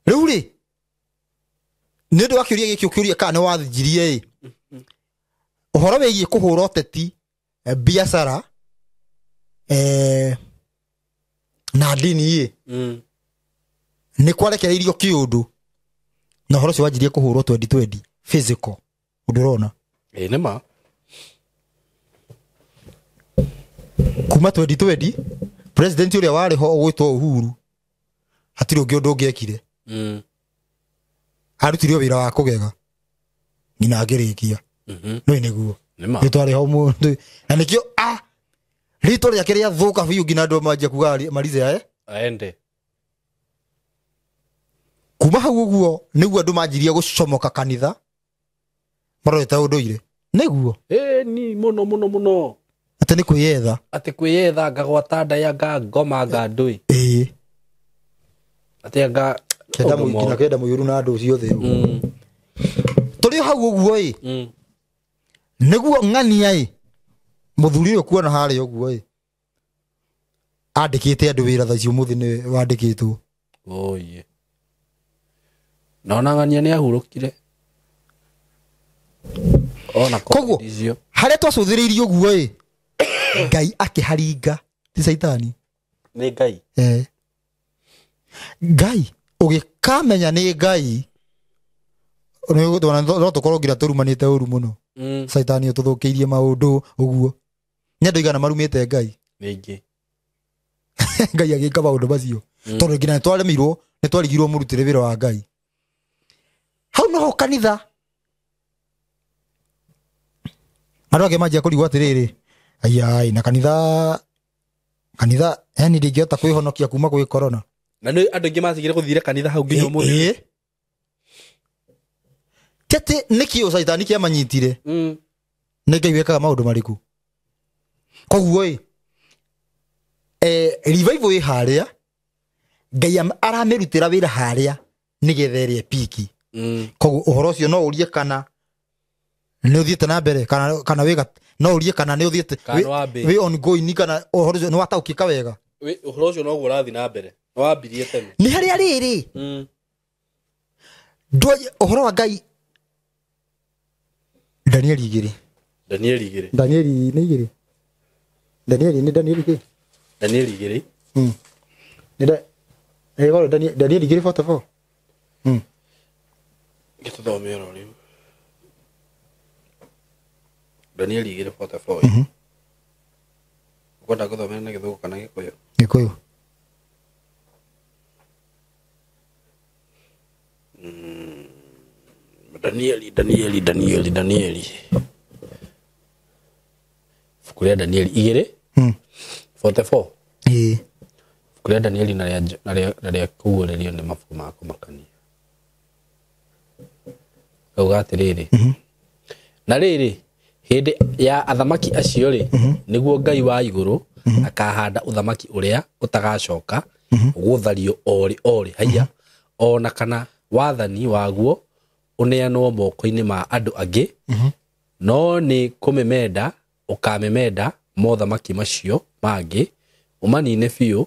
riu ri ni ndu akiuria giki ukiuria kana ni wathijirie uhoro wigie kuhura uteti biashara na dini ni kwarekereirio kiundu na uhoro cio wanjirie kuhurwo 2020 physical ndurona ni ma kuma 2020 president uria wari ho gwitwo Uhuru hatiri ungi undu ungiekire arutirio wira wa kugega ngina agirikia no iniguo nitwari ho mundu na nikio rito ria kiria thuka biu ngina andu manjia kuga marize aende kuma hau uguo niguo andu manjirie gucomoka kanitha marorete unduire niguo ni muno ati ni kwiyetha ngagwata ndaya ngoma ngandui ati kenda muingina kenda muyuru na andu ciothe turi hau uguo niguo ng'ania muthuri uyu kuona haria uguo andikite andu wira tha cio muthi ni wandikitwo nona ng'ania ni ahurukire ona koguo haria twacuthiriirie uguo ngai akiharinga ti saitani ni ngai ngai ugikamenya ni ngai no tukorwo ngira turumanite uru muno saitani ututhukiirie maundu uguo ni andu igana marumite ngai ningi ngai agika maundu macio tondu nginya nitwaremirwo nitwarigirwo murutire wira wa ngai hau noho kanitha andu angi manjia kurigwo atiriri ai na kanitha yani ndingihota kwihonokia kuma gwi corona na ni andu ingi matigire guthire kanitha hau nginya umuthi tete nikio saitani kia manyitire ni ngai wekaga maundu mariku koguo revival haria ngai aramirutira wira haria nigetha ĩrĩa piki koguo ũhoro ũcio no ũrie kana nĩ ũthiĩte na mbere kana wĩga no ũrie kana nĩ ũthiĩte wĩ ongoing kana ũhoro ũcio nĩ wataũkĩka wega ũhoro ũcio no ũrathiĩ na mbere no wambirie tene nĩ harĩa rĩrĩ ũhoro wa Ngai Danieli 2 Danieli 2 Danieli 2 Danieli 2:44 gĩtũthomera rĩu Danieli 2:44 ukwenda gũthomera na Gĩthũngũ kana Gĩkũyũ Danieli Fukuria Danieli 2:44 Fukuria Danieli na rĩa kũguũrĩrio nĩ mabuku ma kũmakania Ugate rĩrĩ na rĩrĩ hĩndĩ ya athamaki acio rĩ nĩguo Ngai wa igũrũ akahanda uthamaki ũrĩa ũtagacoka gũthario ori haiya ona kana wathani waguo uneanwo moko-inĩ ma andũ angĩ no nĩ kũmemenda ũkamemenda mothamaki macio mangĩ umanine biũ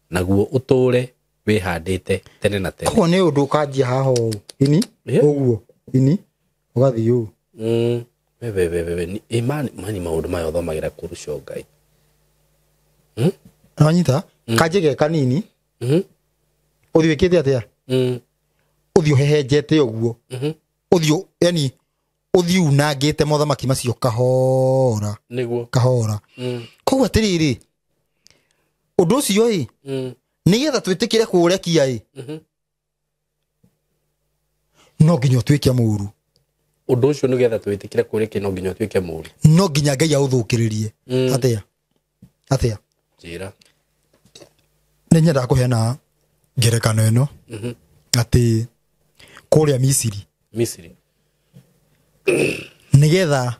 naguo ũtũre wĩhandĩte tene na tene koguo nĩ ũndũ ũkanjia haha ini ũguo ini ũgathiĩ ũũ mani maũndũ maya ũthomagĩra kũrũcio Ngai wanyita kanjĩ ge kanini ũthiĩ wĩkĩte atĩa ũthiĩ ũhehenjete ũguo ũthiĩ yani ũthiĩ unangĩte mothamaki macio kahora nĩguo kahora koguo atĩrĩrĩ ũndũ ũcio ĩ nĩgetha twĩtĩkĩre kũũrekia ĩ no nginya ũtuĩke mũũru ũndũ ũcio nĩgetha twĩtĩkĩre kũũrekia no nginya ũtuĩke mũũru no nginya Ngai aũthũkĩrĩrie atĩa njĩra nĩ nyendaga kũheana ngerekano ĩno atĩ kũrĩa Misiri nĩgetha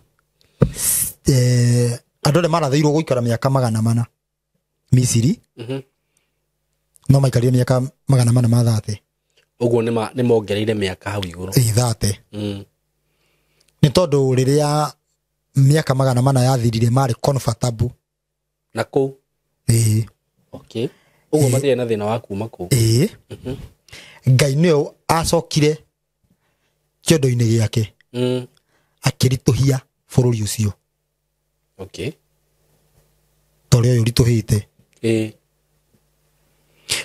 andũ arĩa marathĩirwo gũikara mĩaka 400 Misiri no maikarire mĩaka 400 ma 30 ũguo nĩ mongereire mĩaka hau igũrũ 30 nĩ tondũ rĩrĩa mĩaka 400 yathirire marĩ comfortable na kũu okay ũguo matirĩ na thĩna wa kuma kũu Ngai nĩwe acokire kĩondo-inĩ gĩake akĩritũhia bũrũri ũcio okay tondũ ũyũ ũritũhĩte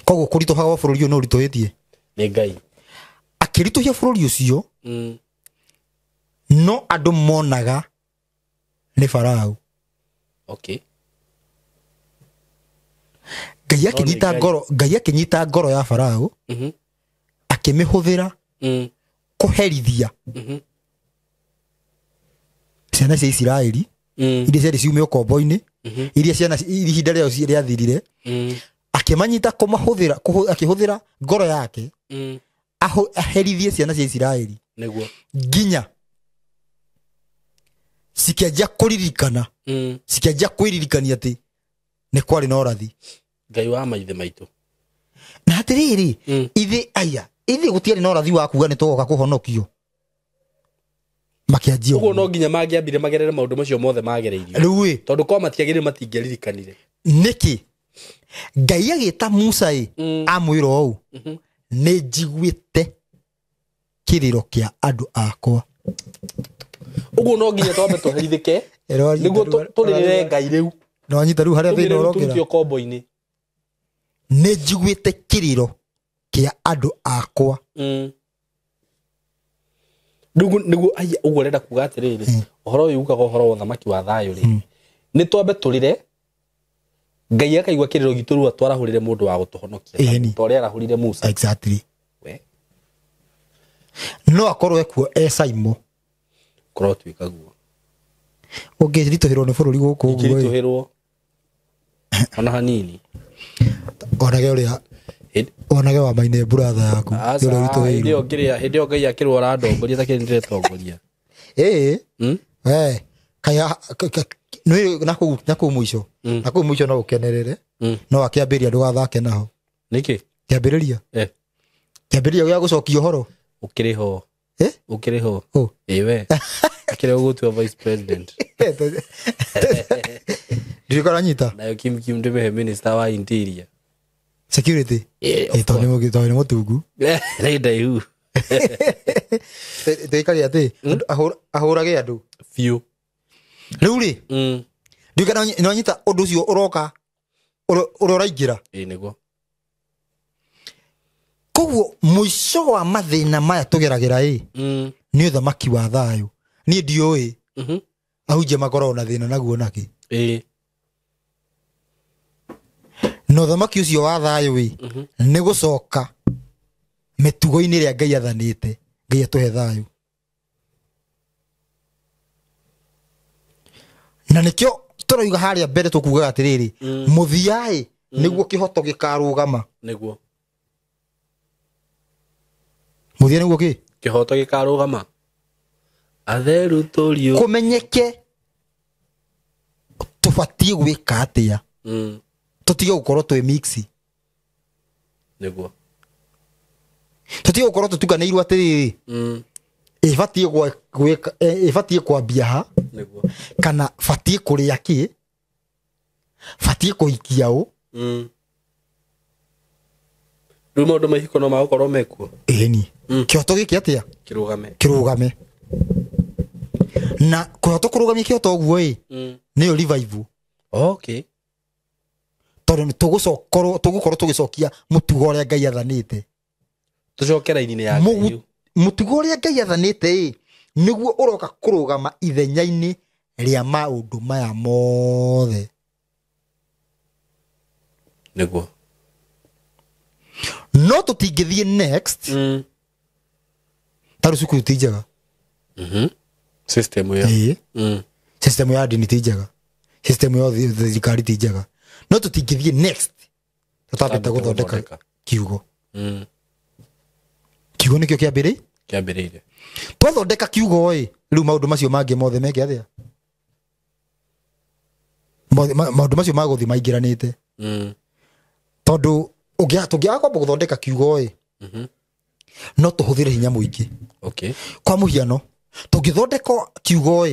koguo kũritũha gwa bũrũri ũyũ nĩ ũritũhĩtie nĩ Ngai akĩritũhia bũrũri ũcio no andũ monaga nĩ Farao okay Ngai akĩnyita ngoro ya Farao akĩmĩhũthĩra kũherithia ciana cia Isiraeli iria ciarĩ ciume ũkombo-inĩ iria ciana ihinda rĩao rĩathirire akĩmanyita akĩhũthĩra ngoro yake aherithie ciana cia Isiraeli nĩguo nginya cikĩanjia kũririkana cikĩanjia kwĩririkania atĩ nĩ kwarĩ na ũrathi Ngai wa maithe maitũ na atĩrĩrĩ ithe gũtiarĩ na ũrathi wa kuga nĩ tũgoka kũhonokio makĩanjia ũguo no nginya mangĩambire magerere maũndũ macio mothe magereirio rĩu tondũ kwa matiagĩrĩire matingĩririkanire nĩkĩ Ngai agĩta Musa amwĩra ũũ nĩ njiguĩte kĩrĩro kĩa andũ akwa ũguo no nginya twambe tũherithĩke nĩguo tũrĩrĩre Ngai rĩu no wanyita rĩu harĩa thĩinĩ ũrokĩra kombo-inĩ nĩ njiguĩte kĩrĩro kĩa andũ akwa nĩguo ũguo ũrenda kuga atĩrĩrĩ ũhoro ũyũ ugaga ũhoro wa ũthamaki wa thayũ rĩ nĩ twambe tũrĩre Ngai akaigua kĩrĩro gitũ rĩu atwarahũrĩre mũndũ wa gũtũhonokia ta ũrĩa arahũrire Musa exactly no akorwo ekuo Saimo korwo twĩkaguo ũngĩritũhĩrwo nĩ bũrũri gũkũ ũguo ũngĩritũhĩrwo ona hanini onage wa maine brother yaku hĩndĩ ĩyo Ngai akĩrwara ndongoria takĩrindire tongoria kaya nakũu mũico no ũkenerere no akĩambĩria ndũgathake naho nĩkĩ kĩambĩrĩria Kiambĩrĩria gĩa gũcokia ũhoro. Ukiri ho. Eh? Ukiri ho. Oh. Ewe. Akire gũtua vice president. Ndirikana nyita. Nayo Kim ndibe minister wa interior. Security. Ito nĩ mũtungu. Renda ihu. Ndirikana atĩ ahũrage andũ. Few. Rĩu rĩ. Ndirikana no nyita ũndũ ũcio ũroka ũroraingĩra. Nĩguo. Koguo mũico wa mathĩna maya tũgeragĩra nĩ ũthamaki wa thayũ. Niĩ ndiũĩ ahunjia makoragwo na thĩna naguo nakĩ. Na ũthamaki ũcio wa thayũ nĩ gũcoka mĩtugo-inĩ ĩrĩa Ngai athanĩte. Ngai atũhe thayũ. Na nĩkĩo tũroiga harĩa mbere tũkugaga atĩrĩrĩ, mũthia nĩguo kĩhoto gĩkarũgama. Nĩguo. Mũthia nĩguo kĩ? Kĩhoto gĩkarũgama. Atheru tũriũ. Kũmenyeke tũbatiĩ gwĩka atĩa. Tũtige gũkorwo twĩ mixi. Nĩguo. Tũtige gũkorwo tũtukanĩirwo atĩrĩrĩ. Ĩbatiĩ kwambia ha. Nĩguo. Kana batiĩ kũrĩa kĩ. Batiĩ kũhikia ũ. Rĩu maũndũ mahiko no magũkorwo mekuo. Ĩni. Kĩhoto gĩkĩ atĩa? Kĩrũgame. Na kũhoto kũrũgamia kĩhoto ũguo nĩyo revival. Okay. Tondũ tũgũkorwo tũgĩcokia mũtugo ũrĩa Ngai athanĩte. Tũcoke raini-inĩ ya Ngai. Mũtugo ũrĩa Ngai athanĩte nĩguo ũroka kũrũgama ithenya-inĩ rĩa maũndũ maya mothe. Nĩguo. No tũtingĩthiĩ next. Tarĩ cukuru ti njega. System ĩyo. System ya ndini ti njega. System ya thirikari ti njega. No tũtingĩthiĩ next. Tũtambĩte gũthondeka kiugo. Kiugo nĩkĩo kĩambĩrĩire. Twathondeka kiugo rĩu maũndũ macio mangĩ mothe meke atĩa? Maũndũ macio magũthiĩ maingĩranĩte. Tondũ tũngĩaga kwamba gũthondeka kiugo no tũhũthĩre hinya mũingĩ. Okay. Kwa mũhiano tũngĩthondeka kiugo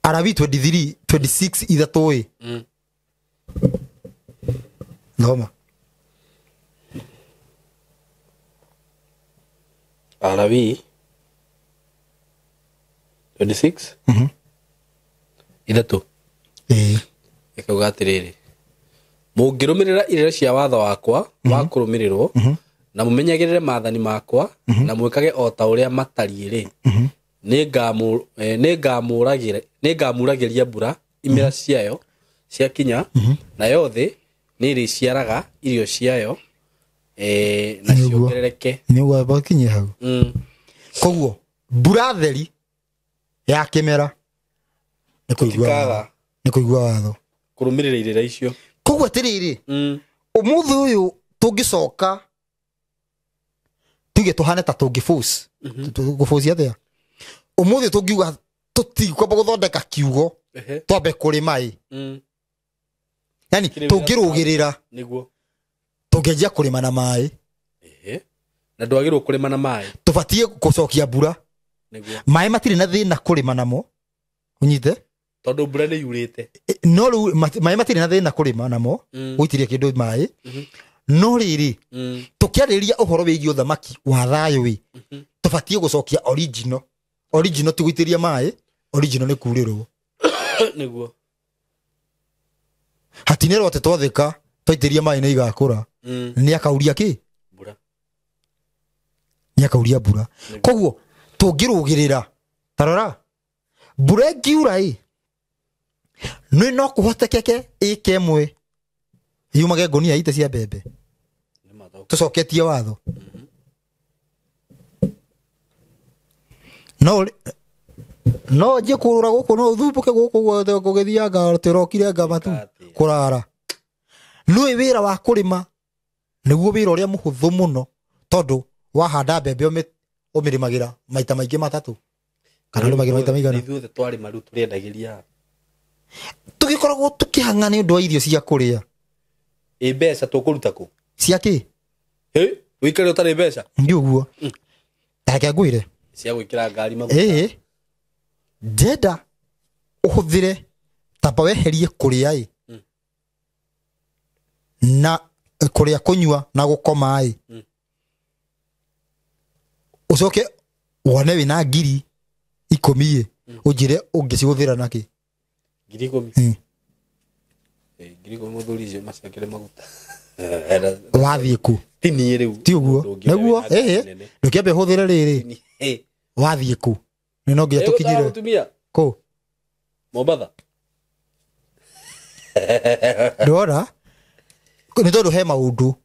Arabi 23:26 ithatũ Thoma. Arabi 26 ithatũ. Ĩkauga atĩrĩrĩ, mũngĩrũmĩrĩra irĩra cia watho wakwa wa kũrũmĩrĩrwo na mũmenyagĩrĩre maathani makwa na mwĩkage o ta ũrĩa matariĩ nĩngamuragĩria mbura imera ciayo ciakinya na yothe nĩrĩciaraga irio ciayo na ciongerereke. Nĩguo bakinye hau. Koguo mbura theri ya kĩmera nĩ kũigua watho. Kũrũmĩrĩra irĩra icio. Koguo atĩrĩrĩ, ũmũthĩ ũyũ tũngĩcoka tuge tũhane ta tũngĩforce. Tũgũforce atĩa? Ũmũthĩ tũngiuga tũtikwamba gũthondeka kiugo twambe kũrĩma yani tũngĩrũgĩrĩra tũngĩanjia kũrĩma na maĩ. Na ndwagĩrĩirwo kũrĩma na maĩ. Tũbatiĩ gũcokia mbura. Maĩ matirĩ na thĩna kũrĩma namo. Unyite? Tondũ mbura nĩ yurĩte. No rĩu maĩ matirĩ na thĩna kũrĩma namo gũitĩria kĩndũ maĩ. No rĩrĩ tũkĩarĩrĩria ũhoro wĩgiĩ ũthamaki wa thayũ tũbatiĩ gũcokia original. Original ti gũitĩria maĩ, original nĩ kurĩrwo. Nĩguo. Hatinĩrwo atĩ twathĩka twaitĩria maĩ nĩ igakũra. Nĩ akauria kĩ? Mbura. Nĩ akauria mbura. Koguo tũngĩrũgĩrĩra tarora mbura ĩngiura nĩ no kũhotekeke ĩka ĩmwe yumage ngũnia ite cia mbembe. Tũcoketie watho. No nje kũrũra gũkũ no ũthumbũke gũkũ guothe gũgĩthianga tũrokire ngamatu kũrara. Nĩ wĩra wa kũrĩma nĩguo wĩra ũrĩa mũhũthũ mũno tondũ wahanda mbembe ũmĩrĩmagĩra maita maingĩ matatũ. Kana ũrĩmagĩra maita maigana? Ithuothe twarĩma rĩu tũrĩendagĩria. Tũgĩkoragwo tũkĩhang'a nĩ ũndũ wa irio cia kũrĩa. mbeca tukuruta ku ciaki wikare utari mbeca ndiuguo take ngwire cia gwikira ngari maguta ndenda uhuthire tamba weherie kuria na kuria kunyua na gukoma ucoke wone wina ngiri 10 ujire ungicihuthira naki ngiri 10 ngiri 10 muthuri icio macakire maguta wathie ku tini riu ti uguo neguo ndukiambe huthire riri wathie ku ni no ngia tukinyire ku Mombasa ndora ni tondu he maundu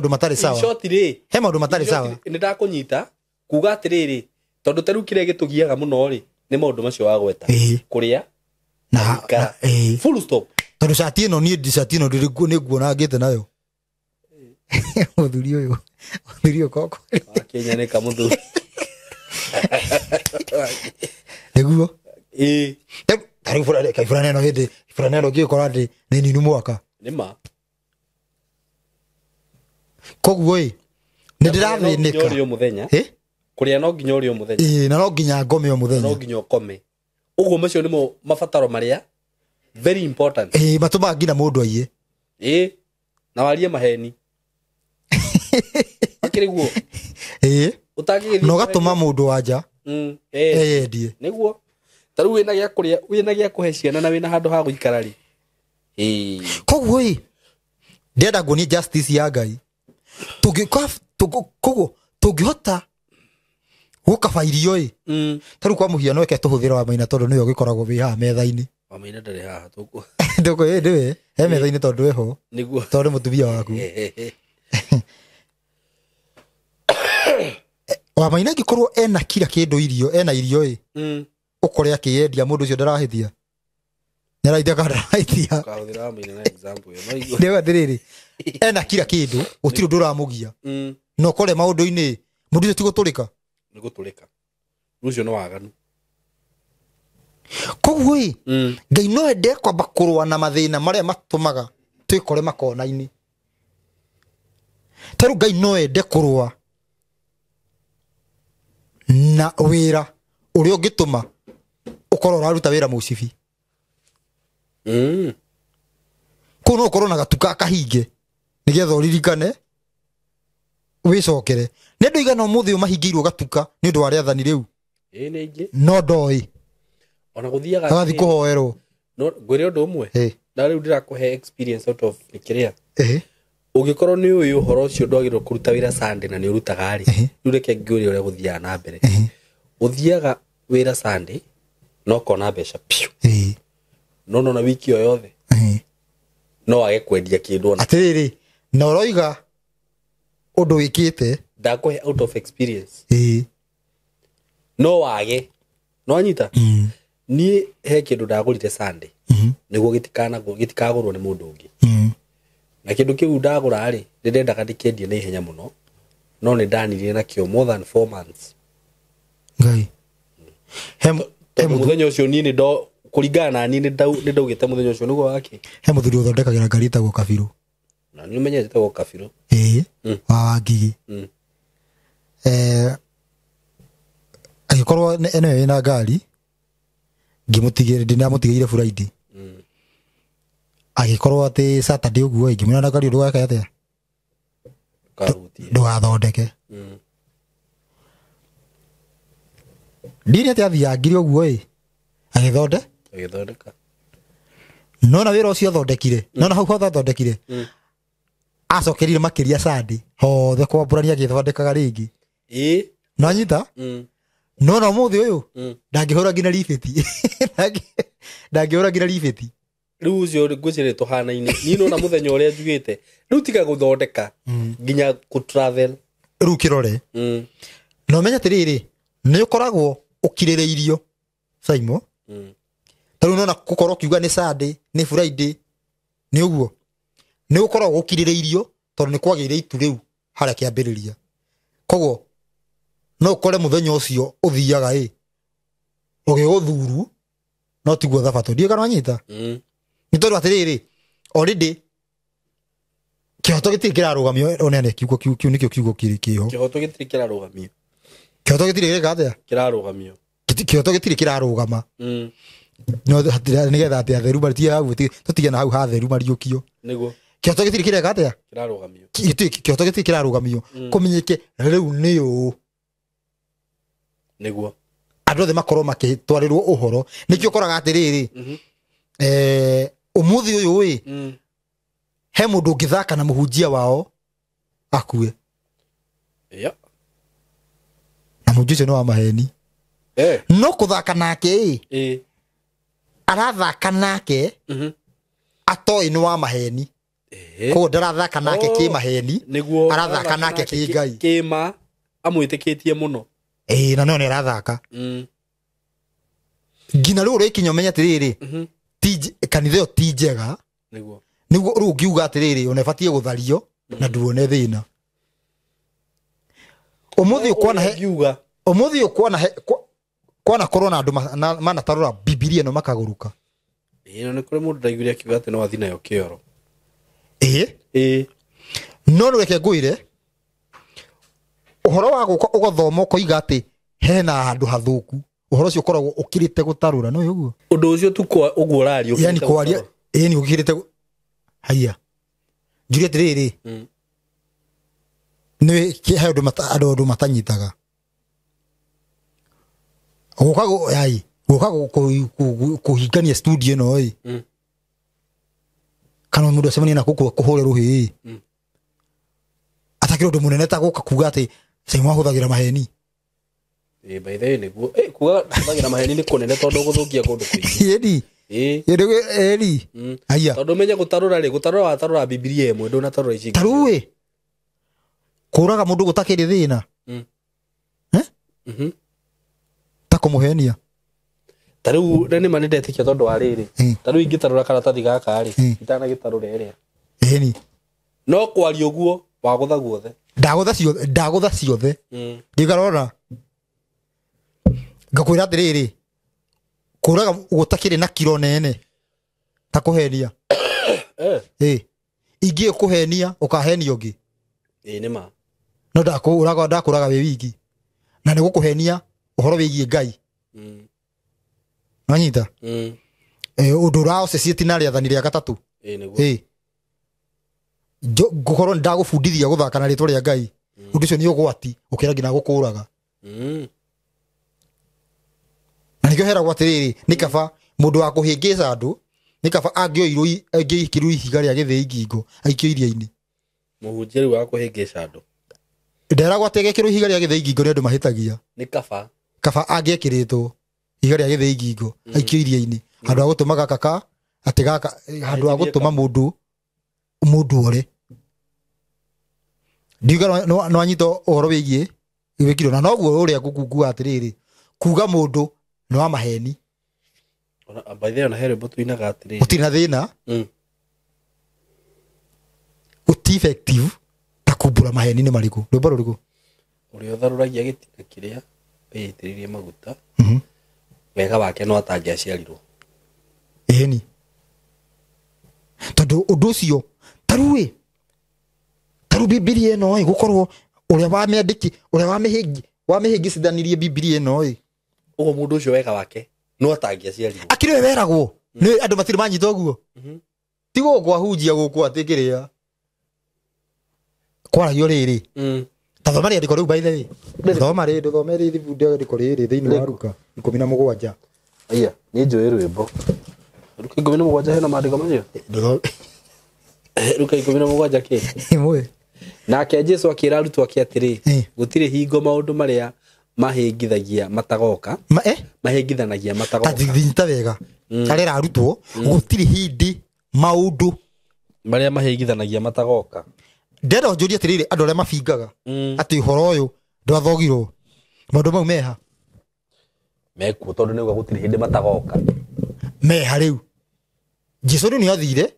matari sawa he maundu matari sawa ni ndakunyita kuga atiriri tondu taru kire gitugiaga muno ri ni maundu macio wa gweta kuria na full stop tondu shati ino ni shati ino ndiriku ni nguona ngite nayo muthuri koko Kenya ni kamuthuri neguo tari furane no hede furane no gikora ndi ni ninu mwaka nima koguo ni ndirathĩnĩka nyorio muthenya kuria no nginya urio muthenya na no nginya ngome o muthenya no nginya ukome uguo macio nimo mabataro maria very important matuma nginya mundu aiye na warie maheni akiriguo utagithia no gatuma mundu wanja endie niguo taru wina gya kuria wina gya kuhe ciana na wina handu ha guikara ri koguo ndenda nguonie justice ya Ngai tungihota gukaba irio taru kwa muhiano eke tuhuthira wa Maina tondu niyo gikoragwo wi haha metha-ini wa Maina ndari haha tuku nduko ndiwe he metha-ini tondu weho niguo tondu mutumia waku wa Maina gikorwo ena kila kindu irio ena irio ukore akiendia mundu ucio ndarahithia naraithia kandarahithia kahuthira wa Maina na example yo no ndewa ndiriri ena kila kindu gutiri nduramugia no kore maundu-ini mundu ucio tiguturika ni guturika rucio no waganu koguo Ngai no ende kwamba kurwa na mathina maria matumaga twikore makona-ini taru Ngai no ende kurwa na wira uria ungituma ukorwo uraruta wira mucibi kuno ukorwo na gatuka kahinge nigetha uririkane wicokere ni ndu igana umuthi umahingirwo gatuka ni undu wa riathani riu ni ingi no ndoi ona guthiaga agathi kuhoerwo no ngwire undu umwe na riu ndirakuhe experience out of nikiria ugikorwo ni uyu uhoro ucio ndwagirwo kuruta wira Sunday na ni urutaga ri riu reke ngiuri uria guthiaga na mbere uthiaga wira Sunday no kona mbeca piu no na wiki yo yothe no wage kwendia kindu ona atiriri na uroiga undu wikite ndakuhe out of experience no wage no anyita ni he kindu ndagurite Sunday niguo gitikagurwo ni mundu ungi na kindu kiu ndagura ri ndendaga ndikendie na ihenya muno no ni ndanirire na kio more than 4 months Ngai muthenya ucio ni ndo kuringana na ni ndaugite muthenya ucio niguo wake he muthuri uthondekagira ngari tagwo Kabiru na ni umenyete tagwo Kabiru wa Ngigi agikorwo eno ina ngari ngimutigire ndinamutigire Friday agikorwo ati Saturday uguo ngimuna na ngari ndu wake atia ndugathondeke ndini ati athia ngiri uguo agithondeka no na wira ucio athondekire no na hau hothe athondekire acokerire makiria Sunday hothe kwamburania agithondekaga ringi no anyita no na muthi uyu ndangihura ngina ribeti ndangihura ngina ribeti riu ucio ngwicire tuhana-ini ni no na muthenya uria njugite riu tiga guthondeka nginya ku travel riu kirore no menya tiriri ni ukoragwo ukirireirio Saimo taru no na gukorwo kiuga ni Sunday ni Friday ni uguo ni ukoragwo ukirireirio tondu ni kwagire itu riu haria kiambiriria koguo no ukore muthenya ucio uthiaga ugiguthuru no tiguo thabato ndiye kana nyita ni tondu atiriri already Kihoto gitiri kirarugamio onene kiugo kiu nikio kiugo kiri kiho. Kihoto gitiri kirarugamio. Kihoto gitiri gikathia. Kirarugamio. Kihoto gitiri kirarugama. No nigetha ati atheru baritie hau tutige na hau hatheru mariukio. Niguo. Kihoto gitiri kiragathia. Kirarugamio. Kihoto gitiri kirarugamio. Kumenyeke riu niu. Niguo. Andũ othe makorwo makĩtwarĩrwo ũhoro nĩkĩo ũkoraga atĩrĩrĩ ũmũthĩ ũyũ ĩ he mũndũ ũngĩthaka na mũhunjia wao akue na mũhunjia ũcio nĩ wa maheni no kũthaka nake ĩ arathaka nake atoĩ nĩ wa maheni koguo ndarathaka nake kĩ maheni arathaka nake kĩ Ngai kĩma amwĩtĩkĩtie mũno na no nĩ arathaka ngina rĩu ũrĩkinya ũmenye atĩrĩrĩ kanitha ĩyo ti njega nĩguo rĩu ũngiuga atĩrĩrĩ ona ĩbatiĩ gũthario na nduone thĩna ũmũthĩ ũkwana korwo na andũ manatarũra Bibilia ĩno makagũrũka no nĩ kũrĩ mũndũ ndaiguire akiuga atĩ no athi nayo kĩoro no reke ngwĩre ũhoro wa gũka ũgathoma ũkoiga atĩ hena handũ hathũku ũhoro ũcio ũkoragwo ũkĩrĩte gũtarũra no ũguo ũndũ ũcio tu kwa ũguo ũrario yani kwaria nĩ ũkĩrĩte haya njuria atĩrĩrĩ nĩ he andũ matanyitaga gũka kũhingania studio ĩno ĩ kana mũndũ acemania na kũhũrĩrwo hĩ atakĩrwo ũndũ mũnene ta gũka kuga atĩ Simon ahũthagĩra maheni by the way nĩguo kuga ahũthagĩra maheni nĩ kũnene tondũ gũthũkia kũndũ kũingĩ haya tondũ menye gũtarũra watarũra Bibilia ĩmwe ndũnatarũra ici tarũĩ kũraga mũndũ gũtakĩrĩ thĩna ta kũmũhenia tarĩu nĩ ma nĩndetĩkia tondũ wa rĩrĩ tarĩu ingĩtarũra karatathi gaka rĩ itanagĩtarũra ĩrĩa no kwaria ũguo wagũtha guothe ndagũtha ciothe ndigarora ngakwĩra atĩrĩrĩ kũraga gũtakĩrĩ na kiro nene ta kũhenia ingĩ kũhenia ũkahenia ũngĩ nĩma no ndakũraga wĩ wiki na nĩ gũkũhenia ũhoro wĩgiĩ Ngai wanyita ũndũ ũraoceceti na rĩathani rĩa gatatũ ngũkorwo ndagũbundithia gũthaka na rĩtwa rĩa Ngai ũndũ ũcio nĩ ũgwati ũkĩra nginya gũkũraga na nĩkĩo heragwo atĩrĩrĩ nĩ kaba mũndũ wa kũhĩngĩca andũ nĩ kaba angĩikĩrwo ihiga rĩa gĩthĩi ngingo aikio iria-inĩ mũhunjia rĩu wa kũhĩngĩca andũ nderagwo atĩ agekĩrwo ihiga rĩa gĩthĩi ngingo nĩ andũ mahĩtagia nĩ kaba angĩekĩrĩtwo ihiga rĩa gĩthĩi ngingo aikio iria-inĩ handũ ha gũtũma gaka atĩ gaka handũ ha gũtũma mũndũ ore ndiuga no anyita ũhoro wĩgiĩ wĩkirwo na noguo ũrĩa ngũkungua atĩrĩrĩ kuga mũndũ nĩ wa maheni by the way na here but tuinaga atĩrĩrĩ gũtirĩ na thĩna gũti effective ta kumbũra maheni nĩ marĩkũ rwĩmbo rũrĩkũ ũrĩa ũtharũragia gĩtina kĩrĩa wĩitĩrĩrie maguta wega wake no atangĩaciarirwo ni tondũ ũndũ ũcio tarũĩ Bibilia ĩno gũkorwo ũrĩa wamĩandĩki ũrĩa wamĩhĩngicithanirie Bibilia ĩno ũguo mũndũ ũcio wega wake no atangĩaciarirwo akĩrĩ we weragwo nĩ andũ matirĩ manyita ũguo ti gũkũ ahunjia gũkũ atĩkĩrĩa kwaragio rĩrĩ ta thoma rĩandĩko rĩu by the way thoma rĩandĩko rĩrĩ thĩinĩ wa Luka 17 aya nĩ njũĩ rwĩmbo Luka 17 hena maandĩko macio Luka 17 kĩ imwe nake Jesũ akĩra arutwo ake atĩrĩ gũtirĩ hingo maũndũ marĩa mahĩngithagia matagoka mahĩngithanagia matagoka ta wega arera arutwo gũtirĩ hindi maũndũ marĩa mahĩngithanagia matagoka ndenda njũrie atĩrĩrĩ andũ arĩa mabingaga atĩ ũhoro ũyũ ndwathogirwo maũndũ mau meha mekuo tondũ nĩuga gũtirĩ hindi matagoka meha rĩu Jesũ nĩ athire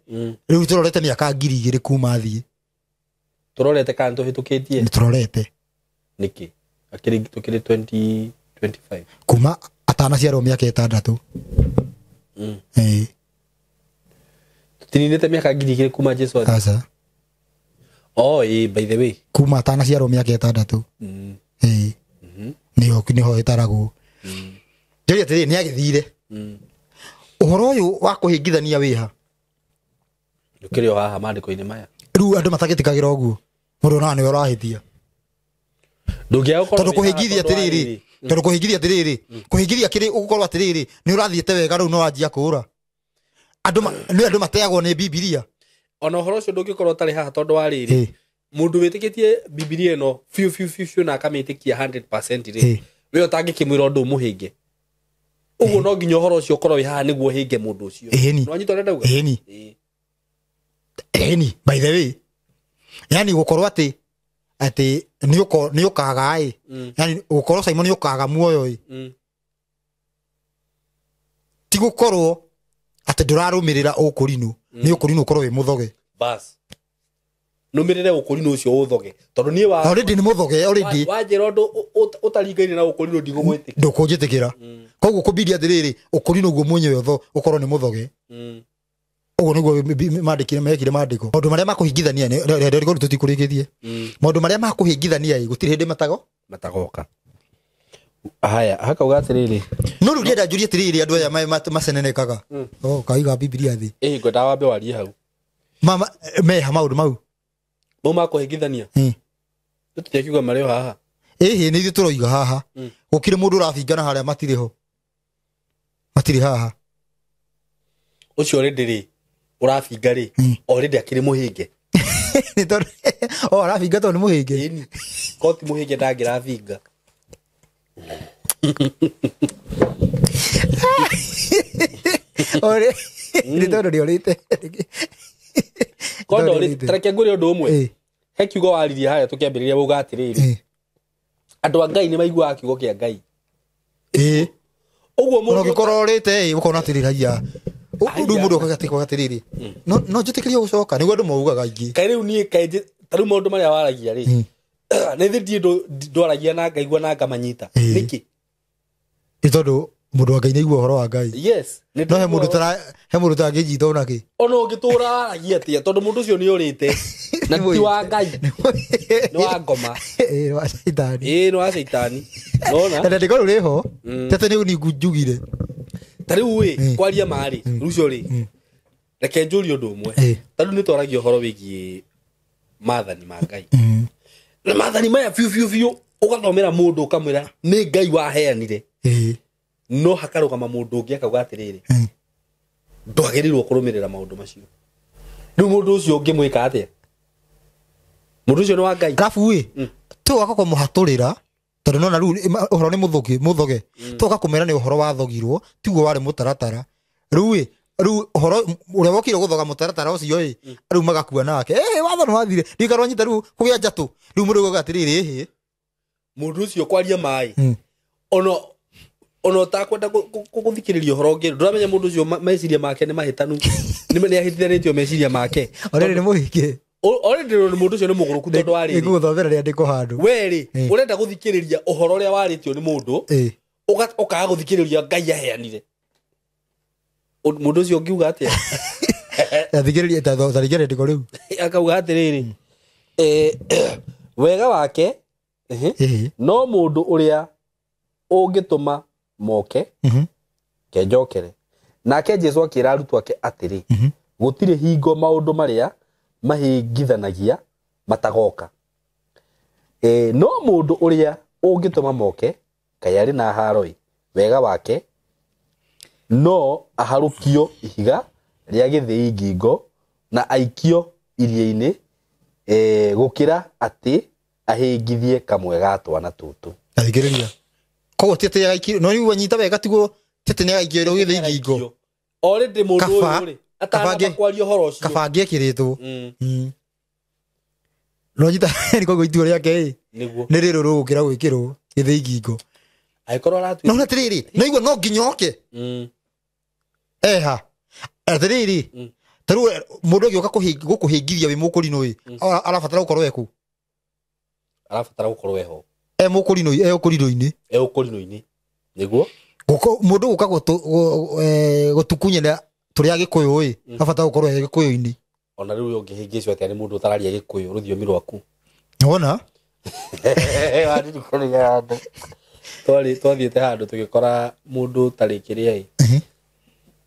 rĩu tũrorete mĩaka 2000 kuma athiĩ tũrorete kana tũhĩtũkĩtie nĩ tũrorete nĩkĩ akĩrĩ tũkĩrĩ 2025 kuma atanaciarwo mĩaka 6 tũtininĩte mĩaka 2000 kuma Jesũ aca by the way. Kuma atana ciarwo mĩaka 6. Niho itaragwo. Njũria atĩrĩrĩ nĩ agĩthire. Ũhoro ũyũ wa kũhĩngithania wĩha. Ũkĩrĩ o haha maandĩko-inĩ maya. Rĩu andũ matagĩtĩkagĩra ũguo. Mũndũ nawe nĩwe ũrahĩtia. Tondũ kũhĩngithia atĩrĩrĩ. Tondũ kũhĩngithia atĩrĩrĩ. Kũhĩngithia kĩrĩ ũgũkorwo atĩrĩrĩ. Nĩ ũrathiĩte wega rĩu no wanjia kũũra. Andũ mateagwo nĩ Bibilia. Ona ũhoro ũcio ndũngĩkorwo ũtarĩ haha tondũ wa rĩrĩ. Mũndũ wĩtĩkĩtie Bibilia ĩno biũ na akamĩtĩkia 100% rĩ. We ũtangĩkĩmwĩra ũndũ mũhĩnge. Ũguo no nginya ũhoro ũcio ũkorwo wĩ haha nĩguo ũhĩnge mũndũ ũcio. No anyita ũrĩa ndauga? Ĩni, by the way. Yani gũkorwo atĩ nĩ ũkaga ĩ. Yani gũkorwo Simon nĩ ũkaga muoyo ĩ. Ti gũkorwo atĩ ndũrarũmĩrĩra ũkũrinũ. Nĩ ũkũrinũ ũkorwo wĩ mũthoge. Bas. Nũmĩrĩre ũkũrinũ ũcio ũthoge. Tondũ niĩ wa already nĩ mũthoge already. Wanjĩra ũndũ ũtaringaine na ũkũrinũ ndigũgwĩtĩkia. Ndũkũnjĩtĩkĩra. Koguo kũbidia atĩrĩrĩ ũkũrinũ guo mwenyewe ũkorwo nĩ mũthoge. Ũguo nĩguo maandĩkire mekire maandĩko. Maũndũ marĩa makũhingithania nĩ tũtikũrĩkĩtie. Maũndũ marĩa makũhingithania gũtirĩ hĩndĩ matagoka. Haya, hakauga atĩrĩrĩ. No rĩu ndĩrenda njũrie atĩrĩrĩ andũ aya macenenekaga. Kaiga Bibilia thĩ. Ngwenda wambe warie hau. Mama meha maũndũ mau. Mau makũhingithania. Tũtikiuga marĩ o haha. Nĩ ithuĩ tũroiga haha. Gũkĩrĩ mũndũ ũrabingana harĩa matirĩ ho. Matirĩ haha. Ũcio already rĩ ũrabinga rĩ already akĩrĩ mũhĩnge. Nĩ tondũ arabinga tondũ nĩ mũhĩnge. Koti mũhĩnge ndangĩrabinga. Nĩ tondũ nĩorĩte. Kondo tareke ngũrĩ ũndũ ũmwe. He kiugo waririe harĩa tũkĩambĩrĩria uga atĩrĩrĩ. Andũ a Ngai nĩ maiguaga kiugo kĩa Ngai. Ũguo mũndũ ũngĩkorwo ũrĩte ũkona atĩrĩragia. Rĩu mũndũ ũkagatĩkwo atĩrĩrĩ. No njĩtĩkĩrie gũcoka nĩguo andũ maugaga aingĩ. Kaĩ rĩu niĩ tarĩu maũndũ marĩa waragia rĩ. Nĩ thĩĩ ndwaragia na ngaigua na ngamanyita. Nĩkĩ? Nĩ tondũ mũndũ wa Ngai nĩ aigua ũhoro wa Ngai. Yes. No he mũndũ tangĩnyita ona kĩ. Ona ũngĩtũra waragia atĩa tondũ mũndũ ũcio nĩ ũrĩte. Na ti wa Ngai. Nĩ wa ngoma. Nĩ wa Caitani. Nĩ wa Caitani. Nona? Na ndĩko rĩu rĩho. Tete nĩ njugire. Tarĩu ĩ kwaria marĩ rũcio rĩ. Reke njũrie ũndũ ũmwe. Tarĩu nĩ twaragia ũhoro wĩgiĩ maathani ma Ngai. Na maathani maya biũ ũgathomera mũndũ ũkamwĩra nĩ Ngai waheanire. No hakarũgama mũndũ ũngĩ akauga atĩrĩrĩ. Ndwagĩrĩirwo kũrũmĩrĩra maũndũ macio. Rĩu mũndũ ũcio ũngĩmwĩka atĩa? Mũndũ ũcio nĩ wa Ngai. Arabu ĩ tũgoka kũmũhatũrĩra tondũ nona rĩu ũhoro nĩ mũthoge. Tũgoka kũmera nĩ ũhoro wathogirwo tiguo warĩ mũtaratara. Rĩu ũhoro ũrĩa wokire gũthoga mũtaratara ũcio ĩ rĩu magakua nake. Watho nĩ wathire. Ndikarwo nyita rĩu kũgĩa njatũ. Rĩu mũndũ ũgoka atĩrĩrĩ mũndũ ũcio kwaria maĩ. Ona utakwenda gũthikĩrĩria ũhoro ũngĩ ndũramenya mũndũ ũcio meciria make nĩ mahĩtanu. Nĩ ahĩtithanĩtio meciria make. Already nĩ mũhĩnge. Already mũndũ ũcio nĩ mũgũrũku tondũ warĩ. Nĩgũthomera rĩa ndĩko handũ. Weri ũrenda gũthikĩrĩria ũhoro ũrĩa warĩtio nĩ mũndũ. Ũkaga gũthikĩrĩria Ngai aheanire. Mũndũ ũcio ũngiuga atĩa? Athikĩrĩria tarĩkĩre ndĩko rĩu. Akauga atĩrĩrĩ. Wega wake no mũndũ ũrĩa ũngĩtũma moke kenjokere. Nake Jesũ akĩra arutwo ake atĩrĩ gũtirĩ hingo maũndũ marĩa mahĩngithanagia matagoka. No mũndũ ũrĩa ũngĩtũma moke kaĩ arĩ na haro wega wake no aharũkio ihiga rĩa gĩthĩi ngingo na aikio iria-inĩ gũkĩra atĩ ahĩngithie kamwe ga twana tũtũ. Athikĩrĩria. Koguo tete agaikio no rĩu anyita wega tiguo tete nĩ agaikio rĩu gĩthĩi ngingo. Already mũndũ ũyũ rĩ atanga kwaria ũhoro ũcio. Kabangi ekĩrĩtwo. No nyita nĩ koguo itua rĩake nĩ rĩrũ rũgũkĩra gwĩkĩrwo gĩthĩi ngingo. Aikorwo aratu. No atĩrĩrĩ no igua no nginya oke. Atĩrĩrĩ tarĩu mũndũ ũngĩoka gũkũhĩngithia wĩ mũkũrinũ arabatara gũkorwo ekũ. Arabatara gũkorwo eho. Ũkũrinũ-inĩ. Ũkũrinũ-inĩ. Nĩguo mũndũ gũka gũtukunyĩra tũrĩa Gĩkũyũ abatara gũkorwo Gĩkũyũ-inĩ. ona riu ungihingicwo ati ari mundu utararia Gikuyu rũthiomi rwaku wona wani ndikuriga andu twathiĩte handũ tũgĩkora mũndũ ũtarĩ kĩrĩa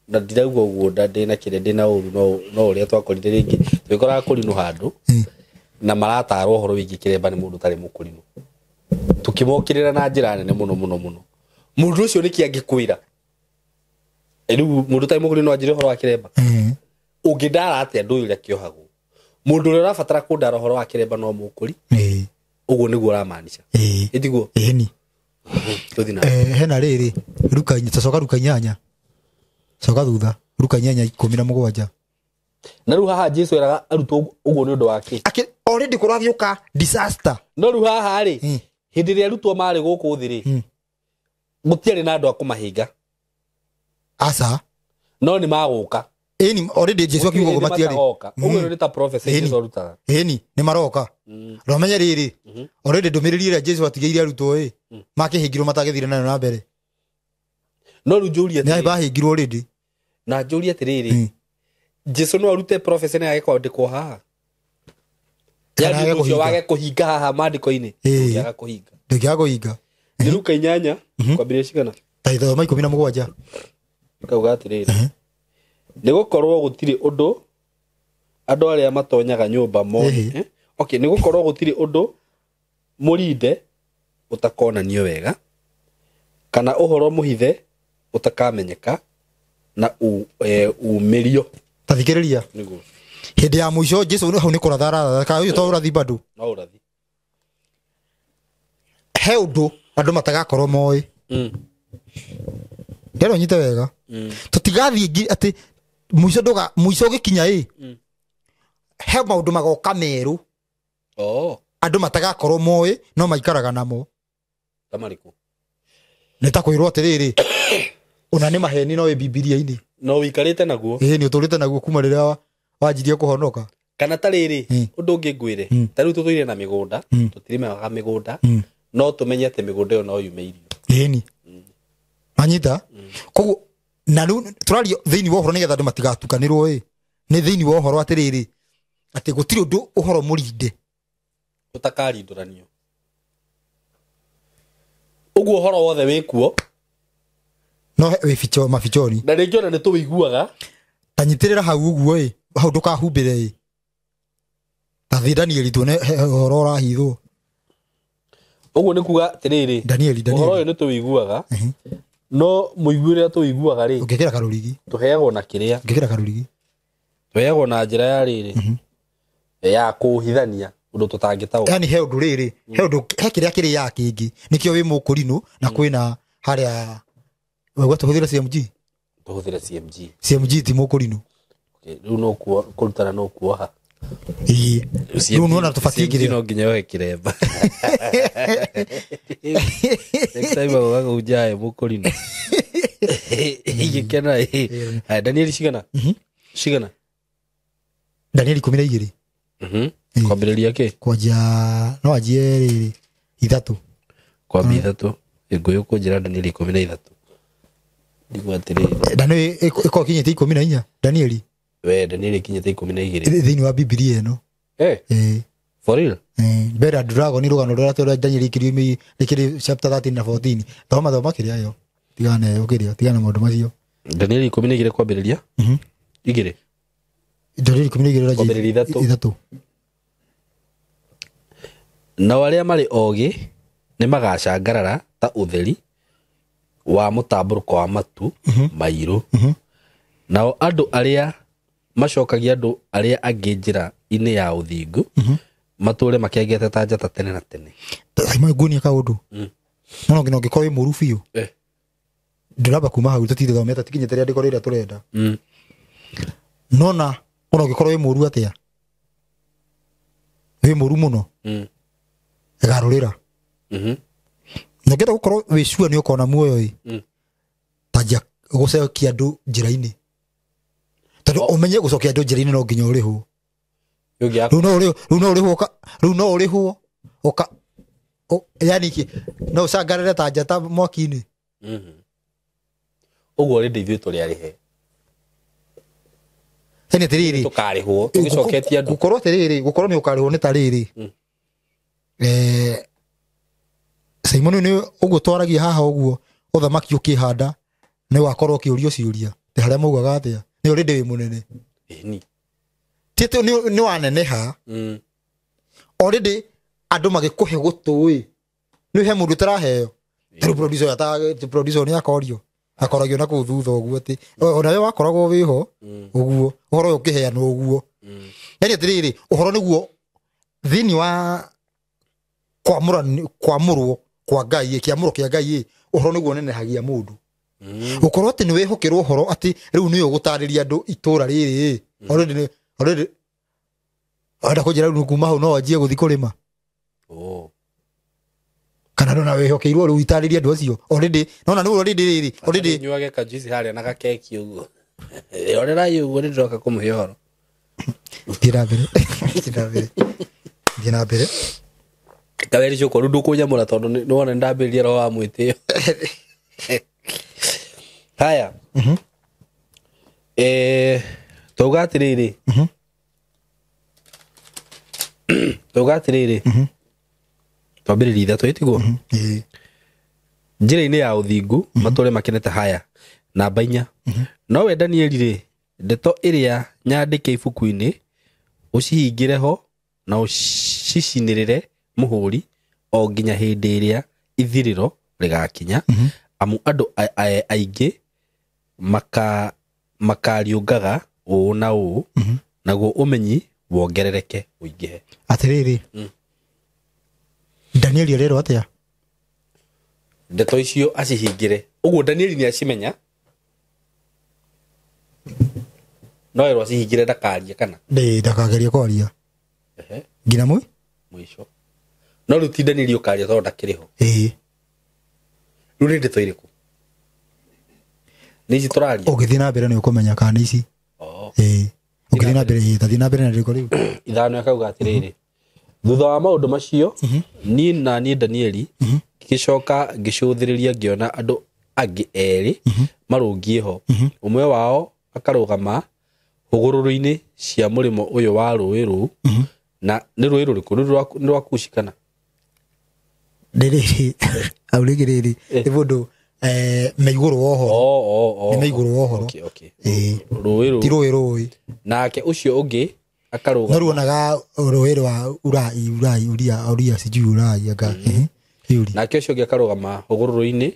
na ndirauga ũguo ndĩ na kĩrĩa ndĩ na ũru no ũrĩa twakorire rĩngĩ tũgĩkoraga kũrinũ handũ na maratarwo ũhoro wĩgiĩ kĩremba nĩ mũndũ ũtarĩ mũkũrinũ tũkĩmokĩrĩra na njĩra nene mũno mũndũ ũcio nĩkĩ angĩkwĩra rĩu mũndũ ũtarĩ mũkũrinũ anjĩre ũhoro wa kĩremba ũngĩndara atĩa ndũĩ ũrĩa kĩohagwo mũndũ ũrĩa ũrabatara kũndara ũhoro wa kĩremba no mũkũri ũguo nĩguo ũramaanisha ĩtiguo ni hena rĩrĩ coka ruka inyanya coka thutha ruka inyanya 17 na rĩu haha Jesũ eraga arutwo ũguo nĩ ũndũ wake already kũrathiũka disaster no rĩu haha rĩ hĩndĩ ĩrĩa arutwo marĩ gũkũ thĩ rĩ gũtiarĩ na andũ a kũmahinga asa no nĩ magũka ni already Jesũ akiuga ũguo matiarĩ ũguo nĩ ta prophecy Jesũ arutaga ni maroka rũmenye rĩrĩ already ndũmĩrĩri ĩrĩa Jesũ atigĩire arutwo makĩhingirwo matagĩthire nayo na mbere no rĩu njũria nĩ bahingirwo already na njũria atĩrĩrĩ Jesũ no arute prophecy na yake kwandĩkwo haha yani ũcio wage kũhinga haha mandĩko-inĩ ndũngĩaga kũhinga nĩ Luka 8 kwambĩrĩria cigana ta 17 kauga atĩrĩrĩ nĩ gũkorwo gũtirĩ ũndũ andũ arĩa matonyaga nyũmba mone okay nĩ gũkorwo gũtirĩ ũndũ mũrinde ũtakonanio wega kana ũhoro mũhithe ũtakamenyeka na umĩrio tathikĩrĩria nĩguo hĩndĩ ya mũico Jesũ hau nĩ kũratha ka ũyũ to ũrathi bado no ũrathi he ũndũ andũ matagakorwo moĩ ndero nyite wega tũtigathiĩ atĩ mũico gĩkinya he maũndũ magoka merũ andũ matagakorwo moĩ no maikaraga namo tamarĩkũ nĩ ta kwĩrwo atĩrĩrĩ ona nĩ maheni no Bibilia-inĩ no wikarĩte naguo nĩ ũtũrĩte naguo kuma rĩrĩa wanjirie kũhonoka kana ta rĩrĩ ũndũ ũngĩ ngwĩre ta rĩu tũtũire na mĩgũnda tũtirĩmaga mĩgũnda no tũmenye atĩ mĩgũnda ĩyo no yume irio ni manyita koguo na rĩu tũrario thĩinĩ wa ũhoro nĩgetha andũ matigatukanĩrwo nĩ thĩinĩ wa ũhoro atĩrĩrĩ atĩ gũtirĩ ũndũ ũhoro mũrinde ũtakarindũranio ũguo ũhoro wothe wĩkuo no wĩ mabichoni na rĩngĩ ona nĩ tũwĩiguaga tanyitĩrĩra hau ũguo hau ndũkahumbĩre tathi Danieli tuone ũhoro ũrahithwo ũguo nĩ kuga atĩrĩrĩ Danieli ũhoro ũyũ nĩ tũwĩiguaga no mũiguĩre tũwĩiguaga rĩ ũngĩkĩra karũrigi tũheagwo na kĩrĩa ũngĩkĩra karũrigi tũheagwo na njĩra ya rĩrĩ ya kũhithania ũndũ tũtangĩtaũka yani he ũndũ rĩrĩ he ũndũ he kĩrĩa kĩrĩ ya kĩngĩ nĩkĩo wĩ mũkũrinũ na kwĩna harĩa wewe tũhũthĩra CMG ti mũkũrinũ rĩu no kũrutana no kuoha rĩu nona tũbatiĩ ngĩrĩ no nginya ohe kĩremba next time ũgagũnjae mũkũrinũ igĩkena Danieli cigana Danieli 12 kwambĩrĩria kĩ kwanjia no anjie rĩrĩ 3 kwambia 3 ngũyũ kũnjĩra Danieli 13 ndigwa atĩrĩrĩ Danieli ĩko kinyĩte 14 Danieli Danieli kinyĩte 12 thĩinĩ wa Bibilia ĩno for real Bera Dragon ni rugano rũrĩa tũrĩa Danieli kĩrĩ chapter 13 na 14 thoma kĩrĩa yo tigana maũndũ macio Danieli 12 kwambĩrĩria igĩrĩ Danieli 12 kwambĩrĩria 3 na arĩa marĩ ogĩ nĩ magacangarara ta ũtheri wa mũtambũrũko wa matu mairũ nao andũ arĩa macokagia andũ arĩa angĩ njĩra-inĩ ya ũthingu matũre makĩangĩte ta njata tene na tene Saima ngunia kaũndũ no ngino ngĩkorwo mũru biũ ndĩramba kuma hau tũtithometa tikinyĩte rĩa ndĩko rĩrĩa tũrenda nona ona ngĩkorwo mũru atĩa wĩ mũru mũno garũrĩra ngĩenda gũkorwo wĩ sure nĩ ũkona muoyo tajia gũcokia andũ njĩra-inĩ tondũ ũmenye gũcokia andũ njĩra-inĩ no nginya ũrĩhwo rĩu no ũrĩhwo yani no ũcangarĩre ta njata mwaki-inĩ ũguo rĩndĩ ithuĩ tũrĩ arĩhe ene tiriri tukarihwo tugicoketia andu gukorwo tiriri gukorwo ni ukarihwo ni tariri Simon ni ugutwaragia haha uguo uthamaki ukihanda ni wakorwo kiurio ciuria te haria maugaga atia ni already wi munene ni tete ni waneneha already andu magikuhe gutui ni he mundu taraheo tru producer ni akorio akoragio na kuthutha uguo ti ona we wakoragwo wiho uguo uhoro ukiheana uguo yani atiriri uhoro niguo thini wa kwamurwo kwa Ngai kiamuro kia Ngai uhoro niguo nenehagia mundu ukorwo ati ni wehokirwo uhoro ati riu ni ugutariria andu itura riri already ada kujira riu kuma hau no ajie guthi kurima kana no na wehokeirwo riu itariria andu acio already nona ni already nyuage ka juice haria na gakeki uguo orera yugo ni ndoka kumuhe horo tira bere kaweri cyo koru ndukunyamura tondu ni wona ndambiriria ro wa mwitio haya togatiriri twambiriria itha twitiguo njira-ini ya uthingu mature makenete haya namba 4 no we Danieli ri ndeto iria nyandike ibuku-ini ucihingire ho na ucicinirire muhuri o nginya hindi iria ithiriro rigakinya amu andu aingi makariungaga uu na uu naguo umenyi wongerereke uingihe atiriri Danieli arero atia ndeto icio acihingire uguo Danieli ni acimenya no ero acihingire ndakaria kana ndakageria kwaria ngina mwisho no ruti Danieli ukaria tondu ndakiriho riu ni ndeto iriku ni turaria ugithi na mbere ni ukumenya kana ici ugithi na mbere tathi na mbere na riko riu ithano akauga atiriri thutha wa maundu macio ni Danieli gicoka gicuthiriria ngiona andu angi eri marungie ho umwe wao akarugama hugururu-ini cia murimo uyu wa ruiru na ni ruiru riku ni rwakushikana ndiriri aurigiriri ibundu meiguru wohoro ni meiguru wohoro ruiru ti ruiru nake ucio ungi akaruga naruonaga ruiru wa uria sijui urai anga yuri nake ucio ungi akarugama hugururu-ini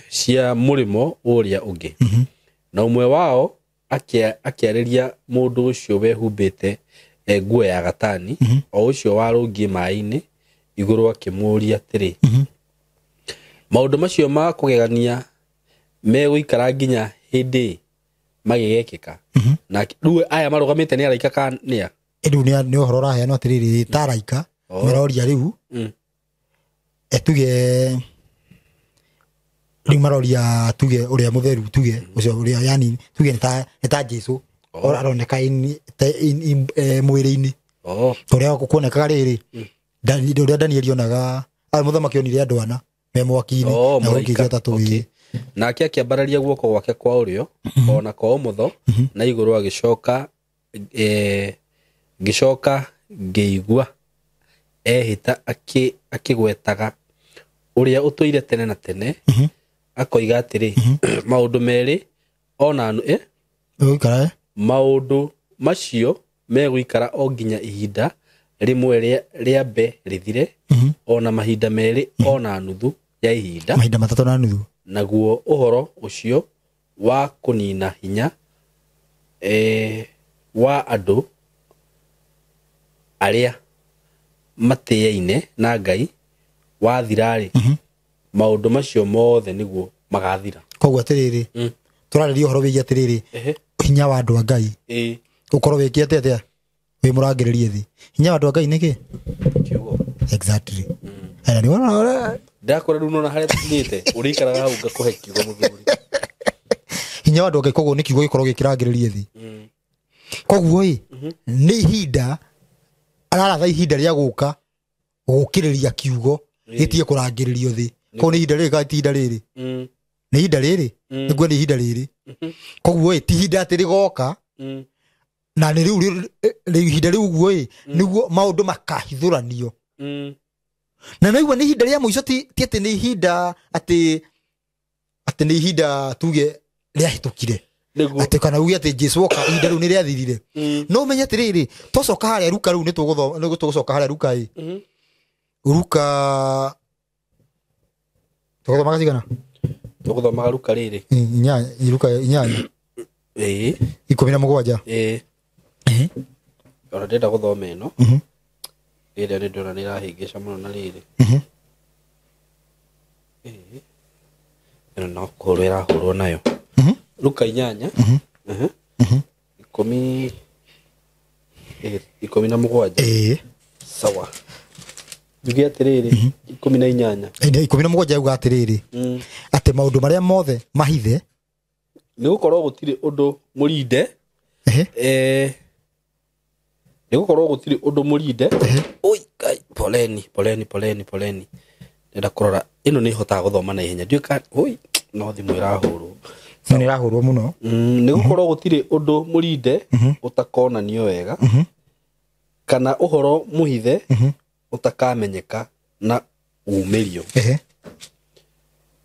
cia murimo uria ungi na umwe wao akiariria mundu ucio wehumbite nguo ya gatani o ucio warungie mai-ini iguru akimuria atiri maundu macio ma kugegania meguikara nginya hindi magigekika na riu aya marugamite ni araika ka nia riu ni uhoro raheanwo atiriri taraika meroria riu etuge riu maroria tuge uria mutheru tuge ucio uria yani tuge ni ta Jesu aroneka mwiri-ini uria kuonekaga riri uria Danieli onaga muthamaki onire andu ana me mwaki-ini na ungije tatu nake akiambararia guoko gwake kwa urio ona kwa umotho na iguru agicoka ngiigua ehita akigwetaga uria utuire tene na tene akoiga atiri maundu meri ona anu uikara maundu macio meguikara o nginya ihinda rimwe ria mbe rithire ona mahinda meri ona nuthu ya ihinda mahinda matatu na nuthu naguo uhoro ucio wa kunina hinya wa andu aria matiyaine na Ngai wathirari maundu macio mothe niguo magathira koguo atiriri turariria uhoro wigi atiriri hinya wa andu a Ngai ukorwo wikiete atia wi murangiririe thi hinya wa andu a Ngai niki kiugo exactly ana ni wona ndakora runo na haria tunyite urikaraga hau ngakuhe kiugo muthuri hinya wa andu a Ngai koguo ni kiugo gikorwo gikirangiririe thi koguo ni ihinda araratha ihinda ria guka gukiriria kiugo gitie kurangiririo thi ko ni ihinda riri ka ti ihinda riri ni ihinda riri niguo ni ihinda riri koguo ti ihinda ati rigoka na nĩ rĩu ihinda rĩu guo nĩguo maũndũ makahithũranio na naigua nĩ ihinda rĩa mũico ti atĩ nĩ ihinda atĩ nĩ ihinda tuge rĩahĩtũkire atĩ kana uge atĩ Jesu oka ihinda rĩu nĩ rĩathirire no menye atĩrĩrĩ tũcoka harĩa Luka rĩu nĩ tũgũcoka harĩa Luka Luka tũgũthoma cigana tũgũthoma Luka rĩrĩ Luka 8 17 ona ndenda gũthoma ĩno rĩrĩa nĩ ndona nĩ ĩrahĩngĩca mũno na rĩrĩ ĩno no kũhũrwo ĩrahũrwo nayo Luka 8 17 sawa njuge atĩrĩrĩ 18 17 yuga atĩrĩrĩ atĩ maũndũ marĩa mothe mahithe nĩ gũkorwo gũtirĩ ũndũ mũrinde nĩ gũkorwo gũtirĩ ũndũ mũrinde oi kai poleni nenda kũrora ĩno nĩ ihotaga gũthoma na ihenya nduĩka oi no thimũ ĩrahũrwo nĩ ĩrahũrwo mũno nĩ gũkorwo gũtirĩ ũndũ mũrinde ũtakonanio wega kana ũhoro mũhithe ũtakamenyeka na umĩrio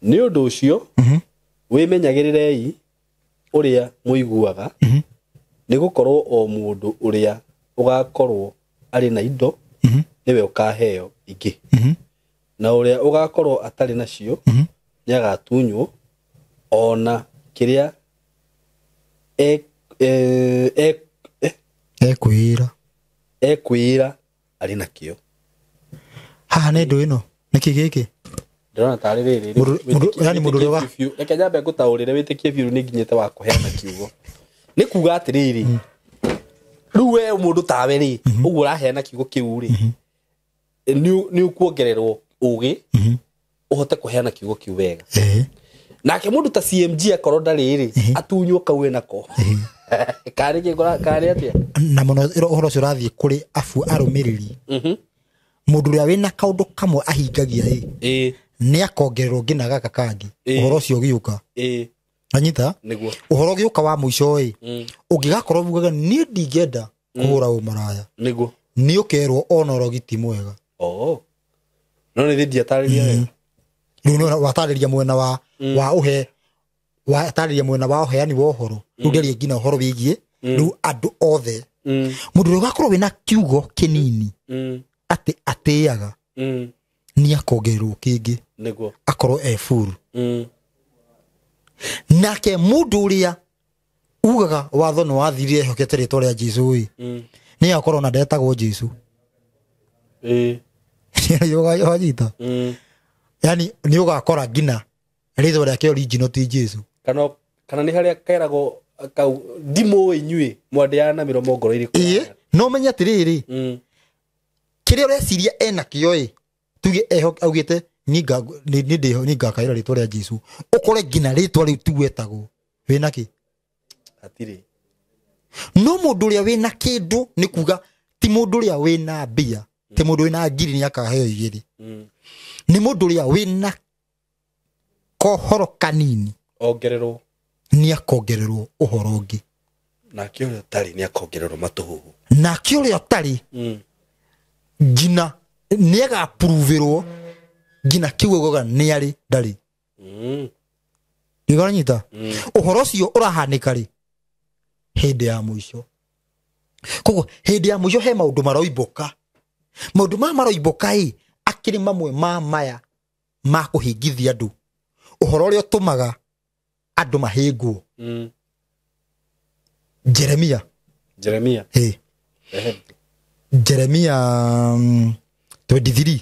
nĩ ũndũ ũcio wĩmenyagĩrĩrei ũrĩa mũiguaga nĩ gũkorwo o mũndũ ũrĩa ũgakorwo arĩ na indo nĩwe ũkaheo ingĩ na ũrĩa ũgakorwo atarĩ nacio nĩ agatunywo ona kĩrĩa ekwĩra arĩ nakĩo haha nĩ ndũ ĩno nĩkĩ gĩkĩ ndĩrona tarĩ rĩrĩ yani mũndũ ũrĩa wa reke nyambe ngũtaũrĩre wĩtĩkie biũ nĩ nginyĩte wa kũheana kiugo nĩ kuuga atĩrĩrĩ rĩu we mũndũ tawe rĩ ũguo ũraheana kiugo kĩu rĩ nĩ ũkuongererwo ũgĩ ũhote kũheana kiugo kĩu wega nake mũndũ ta CMG akorwo ndarĩ rĩ atunywo kau enako karĩ atĩa na mũno ũhoro ũcio ũrathiĩ kũrĩ abu arũmĩrĩri mũndũ ũrĩa wĩna kaũndũ kamwe ahingagia nĩ akongererwo nginya gaka kangĩ ũhoro ũcio ũgĩũka anyita ũhoro ũgĩũka wa mũico ũngĩgakorwo ugaga niĩ ndingĩenda kũhũra ũmaraya nĩ ũkerwo ona ũrogiti mwega no nĩ thĩ atarĩria wega rĩu watarĩria mwena wa watarĩria mwena wa ũheani wa ũhoro rĩu ndĩrĩ nginya ũhoro wĩgiĩ rĩu andũ othe mũndũ ũrĩa ũgakorwo wĩna kiugo kĩnini atĩ atĩaga nĩ akongererwo kĩngĩ akorwo eburu nake mũndũ ũrĩa ugaga watho nĩ wathirire ehokete rĩtwa rĩa Jesũ nĩ akorwo na ndetagwo Jesũ wanyita yani nĩ ũgakora ngina rĩtwa rĩake original ti Jesũ kana nĩ harĩa keragwo ndimũ inyuĩ mwandĩana mĩromo ngoro irĩ no menya atĩrĩrĩ kĩrĩa ũreciria ena kĩo tuge augĩte nĩ ngakaĩra rĩtwa rĩa Jesũ ũkore ngina rĩtwa rĩu tuwetagwo wĩna kĩ atirĩ no mũndũ ũrĩa wĩna kĩndũ nĩ kuga ti mũndũ ũrĩa wĩna mbia ti mũndũ wĩna ngiri nĩ akaheo igĩrĩ nĩ mũndũ ũrĩa wĩna kohoro kanini ongererwo nĩ akongererwo ũhoro ũngĩ nake ũrĩa ũtarĩ nĩ akongererwo matũhũhũ nake ũrĩa ũtarĩ ngina nĩ agapuruvĩrwo ngina kiugoga nĩ arĩ ndarĩ nĩgoranyita ũhoro ũcio ũrahanĩka rĩ hĩndĩ ya mũico koguo hĩndĩ ya mũico he maũndũ maroimbũka maũndũ maya maroimbũka akĩrĩ mamwe ma maya ma kũhingithia andũ ũhoro ũrĩa ũtũmaga andũ mahĩngwo Jeremia Jeremia 23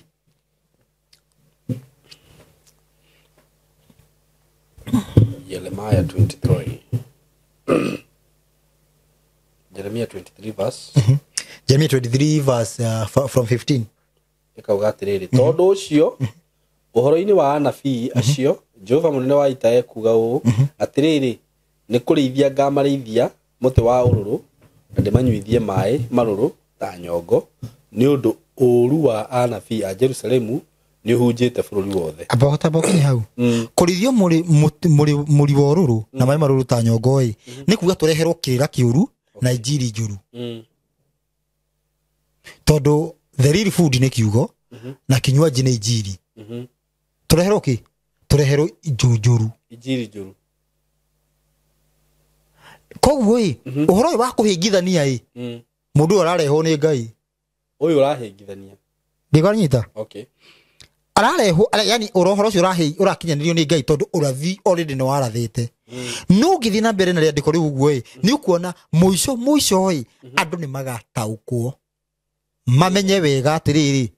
Jeremiah 23 Jeremiah 23 verse Jeremiah 23 verse from 15 ikauga atĩrĩrĩ tondũ ũcio ũhoro-inĩ wa anabii acio Jehova mũnene wa ita ekuga ũũ atĩrĩrĩ nĩ kũrĩithia ngamarĩithia mũtĩ wa ũrũrũ na ndĩmanyuithie maĩ marũrũ ta nyongo nĩ ũndũ ũru wa anabii a Jerusalemu nĩ ũhunjĩte bũrũri wothe abahota bokinye hau kũrĩithio mũri wa ũrũrũ na maĩ marũrũ ta nyongo nĩ kuga tũreherwo kĩrĩra kĩũru na injiri njuru tondu the real food ni kiugo na kinywaji ni injiri turehero ki turehero njuru injiri njuru koguo uhoro wa kuhingithania mundu arareho ni Ngai uyu urahingithania ndiganyita okay arareho yani urohoro cio urakinyanirio ni Ngai tondu urathi already no arathite no ngithi na mbere na riandiko riu guo ni ukuona muico andu ni magataukwo mamenye wega atiriri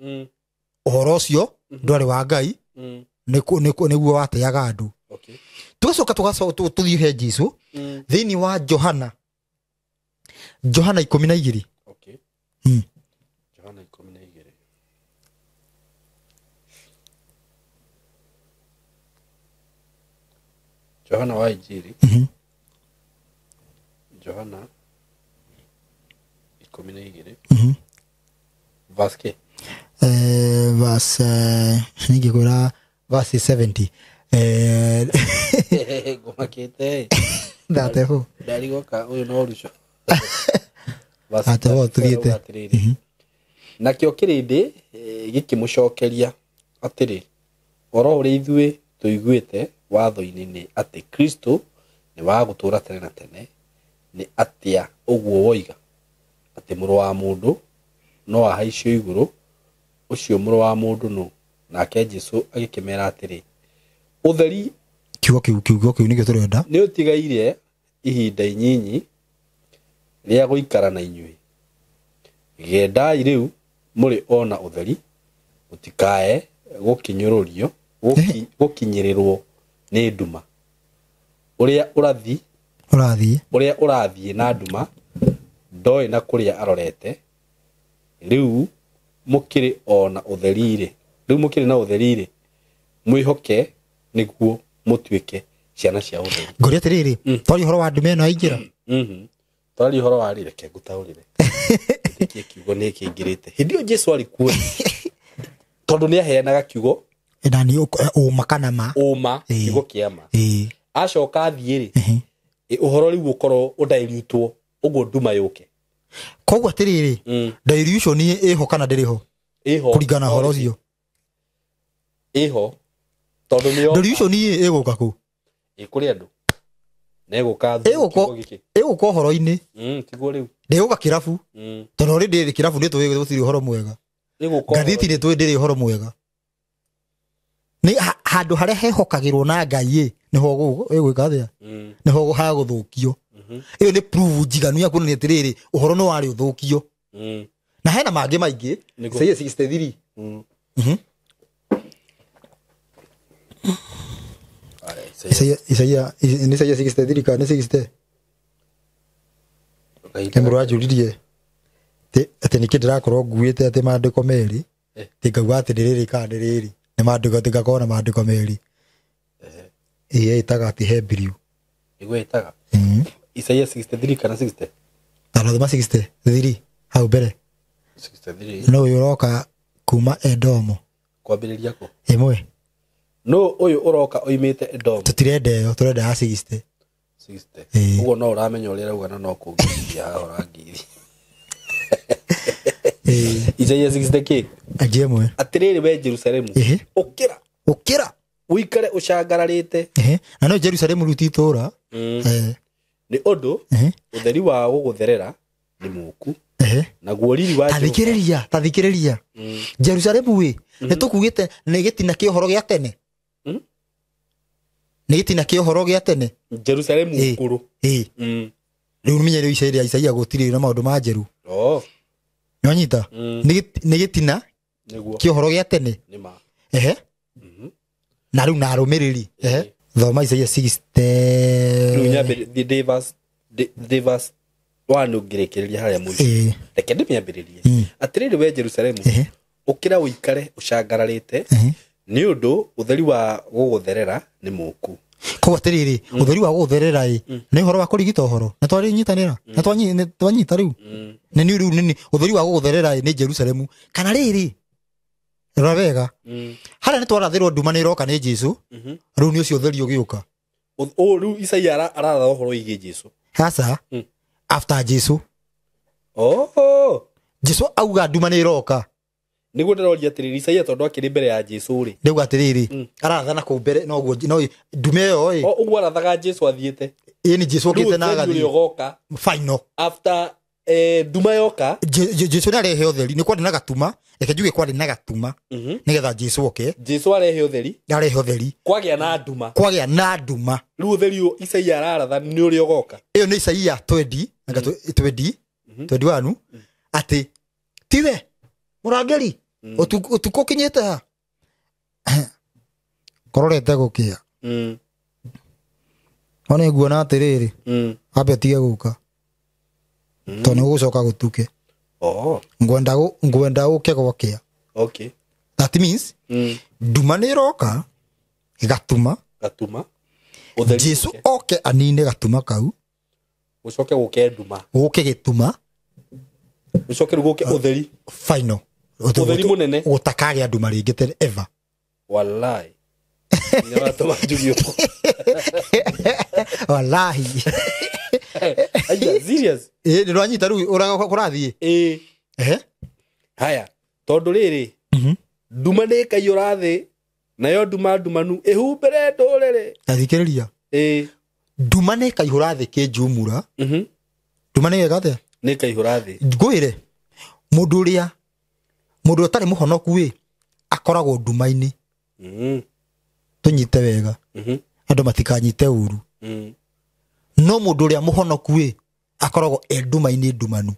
uhoro ucio ndwari wa Ngai niguo wateaga andu okay tugacoka tuthihe Jesu thiini wa Johana 12 okay Johana 12 Johana wa injiri Johana 12 verse verse ningikora verse 70 gomakete ndateho ndarigoka uyu no ruco ateho tugiete nakio kirindi gikimucokeria atiri oro uri ithue tuiguite watho-ini ni ati Kristo ni wa gutura tene na tene ni atia uguo woiga ati muru wa mundu no ahaicio iguru ucio muru wa mundu no nake Jesu agikimera atiri utheri kiugo nigio turenda ni utigaire ihinda inyinyi ria guikara na inyui gendai riu muri ona utheri utikae gukinyururio gukinyirirwo ni nduma uria urathi na nduma ndoi na kuria arorete riu mukiri ona utherire na utherire mwihoke niguo mutuike ciana cia utheri ngoria tiriri twari horo wa ndume no aingira twari horo wa rire ngutaurire iki kiugo ni kingirite hindio Jesu ari kuo tondu ni aheanaga kiugo nani uma kana ma uma kiugo kiama acoka athiiri uhoro riu ukoro udairutwo uguo nduma yuke koguo atiriri dilution iho kana ndiriho iho kuringana horo cio iho tondu niyo dilution iguka ku ikuri andu na iguka iguka horo-ini tiguo riu ndiguka kirabu tondu ri ndiri kirabu ni tuwi gutiri horo mwega ngathiti ni tuwi ndiri horo mwega ni handu haria hehokagirwo na Ngai niho igwika thia niho ha guthukio iyo ni prove jiganu ya kuonania atiriri uhoro no wari uthukio na hena mangi maingi Isaia 63 Isaia ni Isaia 63 kana 60 kemro ajuririe ati ni kidira korwo nguite ati mandiko meri tingauga ati ndiriri ka ndiriri ni mandiko tingakona mandiko meri itaga ati Hebrew igwe itaga Isaia 63 kana 60 tano 63 hau mbere 63 no uroka kuma Edomo kwambiriria ko imwe no uyu uroka oimite Edomo tutirende turenda ha 60 ugo no uramenya uria rauga no kungiria hora ngiri Isaia 60 ajemwe atiriri we Jerusalemu ukira uikare ucangararite na no Jerusalemu rutitora ni undu utheri wa gugutherera ni muku na guoriri wa tathikiriria Jerusalemu we nitukugite ni gitina ki uhoro gia tene ni gitina ki uhoro gia tene Jerusalemu ukuru riu menyere Isaia gutiri na maundu ma njeru nyonyita ni gitina ki uhoro gia tene na riu na rumiriri thoma Isaia 60 Devas wanu ngirekereria haria mwisho reke ndimiambiririe atiriri we Jerusalemu ukira uikare ucangararite ni undu utheri wa gugutherera ni muku ko atiriri utheri wa gugutherera ni horo wa kurigita horo na twari nyitanira na twanyita riu ni riu ni utheri wa gugutherera ni Jerusalemu kana riri ravega haria ni twarathirwo nduma ni roka ni Jesu riu ni ucio utheri ugiuka riu Isaia aratha horo igi Jesu hasa after Jesu Jesu auga nduma nä roka niguo ndiroria atiriri Isaia tondu akiri mbere ya Jesu ri ndauga atiriri arathana ku mbere no ndume yo ĩ uguo arathaga Jesu athiete ni Jesu okite na agathi yogoka final after nduma yoka Jesu nä arehe ũtheri nä kwari na gatuma reke njuge kwari na gatuma nĩgetha Jesu oke Jesu arehe ũtheri kwagĩa na nduma rĩu ũtheri ũyũ Isaia araratha nĩ ũrĩa ũgoka ĩyo nĩ Isaia 21 atĩ tiwe mũrangĩri ũtukũ ũkinyĩte ha kororete gũkĩa ona nguona atĩrĩrĩ ambe tige gũka tondũ nĩ gũcoka gũtuke ngwenda ũke gwakĩa okay that means nduma nĩ roka gatuma Jesu oke anine gatuma kau ucoke gũke nduma gũke gĩtuma ucoke gũke ũtheri final ũtheri mũnene gũtakagĩa nduma rĩngĩ tene ever wallahi nyaratoma jugio wallahi aya serious nĩ rwanyita rĩu ũrathiĩ haya tondu rĩrĩ nduma nĩ kaiyũra thĩ nayo nduma ndumanu ĩhumbĩre ndũrĩrĩ athikĩrĩria nduma nĩ kaiyũra thĩ kĩnjumura nduma nĩ ĩgathe nĩ kaiyũra thĩ ngwĩre mũndũ ũtarĩ mũhonoku akoragwo nduma-inĩ tũnyite wega andũ matikanyite ũru no mũndũ ũrĩa mũhonoku akoragwo nduma-inĩ ndumanu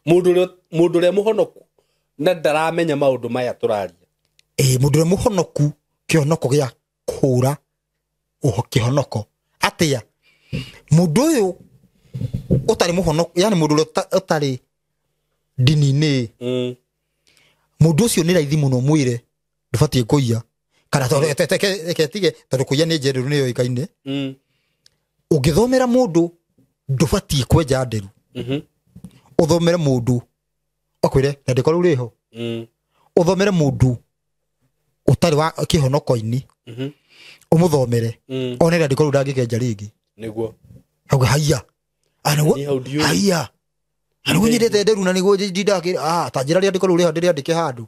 mũndũ ũrĩa mũhonoku na ndaramenya maũndũ maya tũraria mũndũ ũrĩa mũhonoku kĩhonoko gĩa kũra kĩhonoko atĩa mũndũ ũyũ ũtarĩ mũhonoku yani mũndũ ũrĩa ũtarĩ ndini-inĩ mũndũ ũcio nĩ raithi mũno mwĩre ndũbatiĩ kũiya kana tige tondũ kũiya nĩ njerũ nĩyo ĩkaine ũngĩthomera mũndũ ndũbatiĩ kwenja nderu ũthomere mũndũ akwĩre ndandĩko rĩu rĩho ũthomere mũndũ ũtarĩ wa kĩhonoko-inĩ ũmũthomere one ndandĩko rĩu ndangĩkenja rĩngĩ nĩguo auga haiya haiya nĩguo nyendete nderu na nĩguo ndindakĩra ta njĩra rĩandĩko rĩu rĩho ndĩrĩandĩke handũ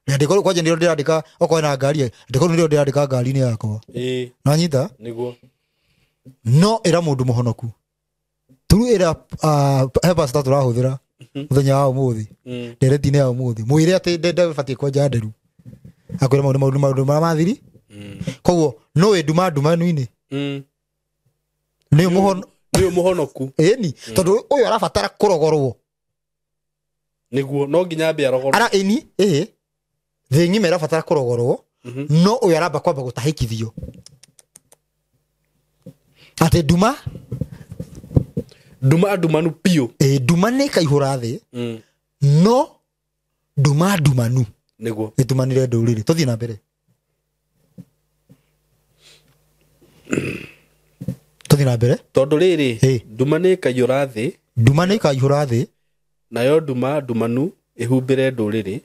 rĩandĩko rĩu kwanja nĩrĩo ndĩrandĩka okorwo na ngari ndĩko rĩu nĩrĩo ndĩrandĩka ngari-inĩ yakwa nanyita nĩguo no ĩra mũndũ mũhonoku turu ĩra he pastor tũrahũthĩra mũthenya wa ũmũthĩ ndereti-inĩ ya ũmũthĩ mwĩre atĩ ndabatiĩ kwenja nderu akwĩra maũndũ marĩa mathiri koguo no wĩ nduma-ndumanu-inĩ nĩyo mũhonoku ĩni tondũ ũyũ arabatara kũrogorwo nĩguo no nginya ambe arogorwo thĩ ng'ima ĩrabatara kũrogorwo no ũyũ aramba kwamba gũtahĩkithio atĩ nduma-ndumanu piũ nduma nĩ kaihũra thĩ no nduma-ndumanu nĩguo ĩtumanire ndũrĩrĩ tũthiĩ na mbere tondũ rĩrĩ nduma nĩ kaiyũra thĩ nayo nduma-ndumanu ĩhumbĩre ndũrĩrĩ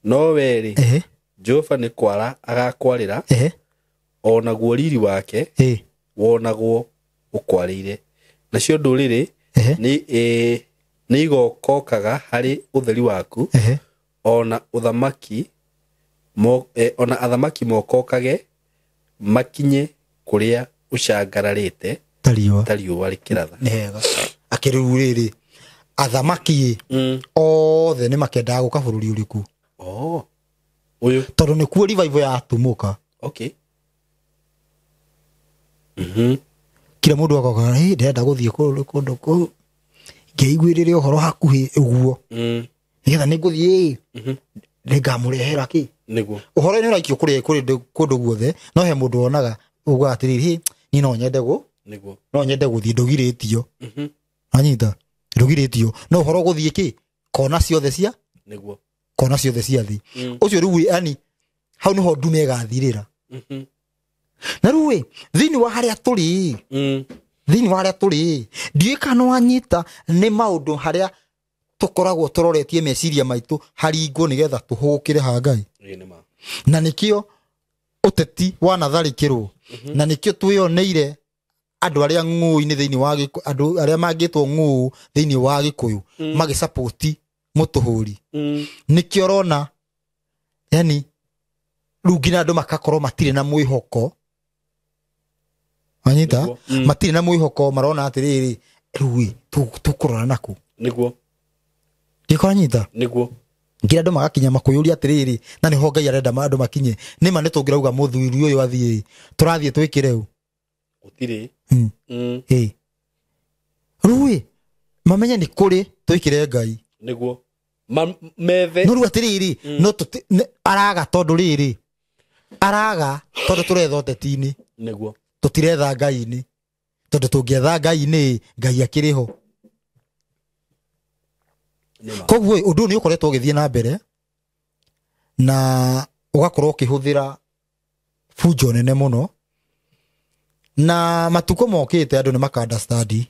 no werĩ Jehova nĩ kwara agakwarĩra onaguo riri wake wonagwo ũkwarĩire nacio ndũrĩrĩ nĩ igokokaga harĩ ũtheri waku ona athamaki mokokage makinye kũrĩa ũcangararĩte ta riũa rĩkĩratha akĩrĩu rĩrĩ athamaki othe nĩ makendaga gũka bũrũri ũrĩkũ ũyũ tondũ nĩkuo revival yatumũka kila mũndũ akoga ndĩrenda gũthiĩ kũndũ kũu ngĩiguĩrĩre ũhoro hakuhĩ ũguo nĩgetha nĩngũthiĩ nĩngamũrehera kĩ ũhoro nĩ ũraikio kũndũ guothe no he mũndũ wonaga uga atĩrĩrĩ niĩ no nyende gũthiĩ ndũgirĩtio anyita ndũgirĩtio no ũhoro gũthiĩ kĩ kona ciothe cia thĩ ũcio rĩu yani hau nĩho nduma ĩgathirĩra na rĩu thĩinĩ wa harĩa tũrĩ ndiũĩ kana wanyita nĩ maũndũ harĩa tũkoragwo tũroretie meciria maitũ haringwo nĩgetha tũhũkĩre ha Ngai na nĩkĩo ũteti wanatharĩkĩrwo na nĩkĩo twĩoneire andå arä a ngå-inä thä inä wa andå arä a mangätwo ngå thä inä wa gä kå yå magä support må tå hå ri nä kä orona yani rä u nginya andå makakorwo matirä na mwä hoko anyita matirä na mwä hoko marona atä rä rä rä u tå kå rora nakå niguo gä kora nyita niguo nginya andå magakinya makå yå ria atä rä rä na nä ho Ngai arenda andå makinye nä ma nä tå ngä rauga må thuri å yå athiä tå rathiä twä kä re u gutire rä u mamenye nä kå rä twä kä re Ngai niguo methe no rä u atä rä rä no araga tondå rä rä araga tondå tå retha åteti-inä niguo tå tiretha Ngai-inä tondå tå ngä etha Ngai-inä Ngai akä rä ho koguo å ndå nä å koretwo å gä thiä na mbere na å gakorwo å kä hå thä ra bunjo nene må no na matukå mokä te andå nä makandastandi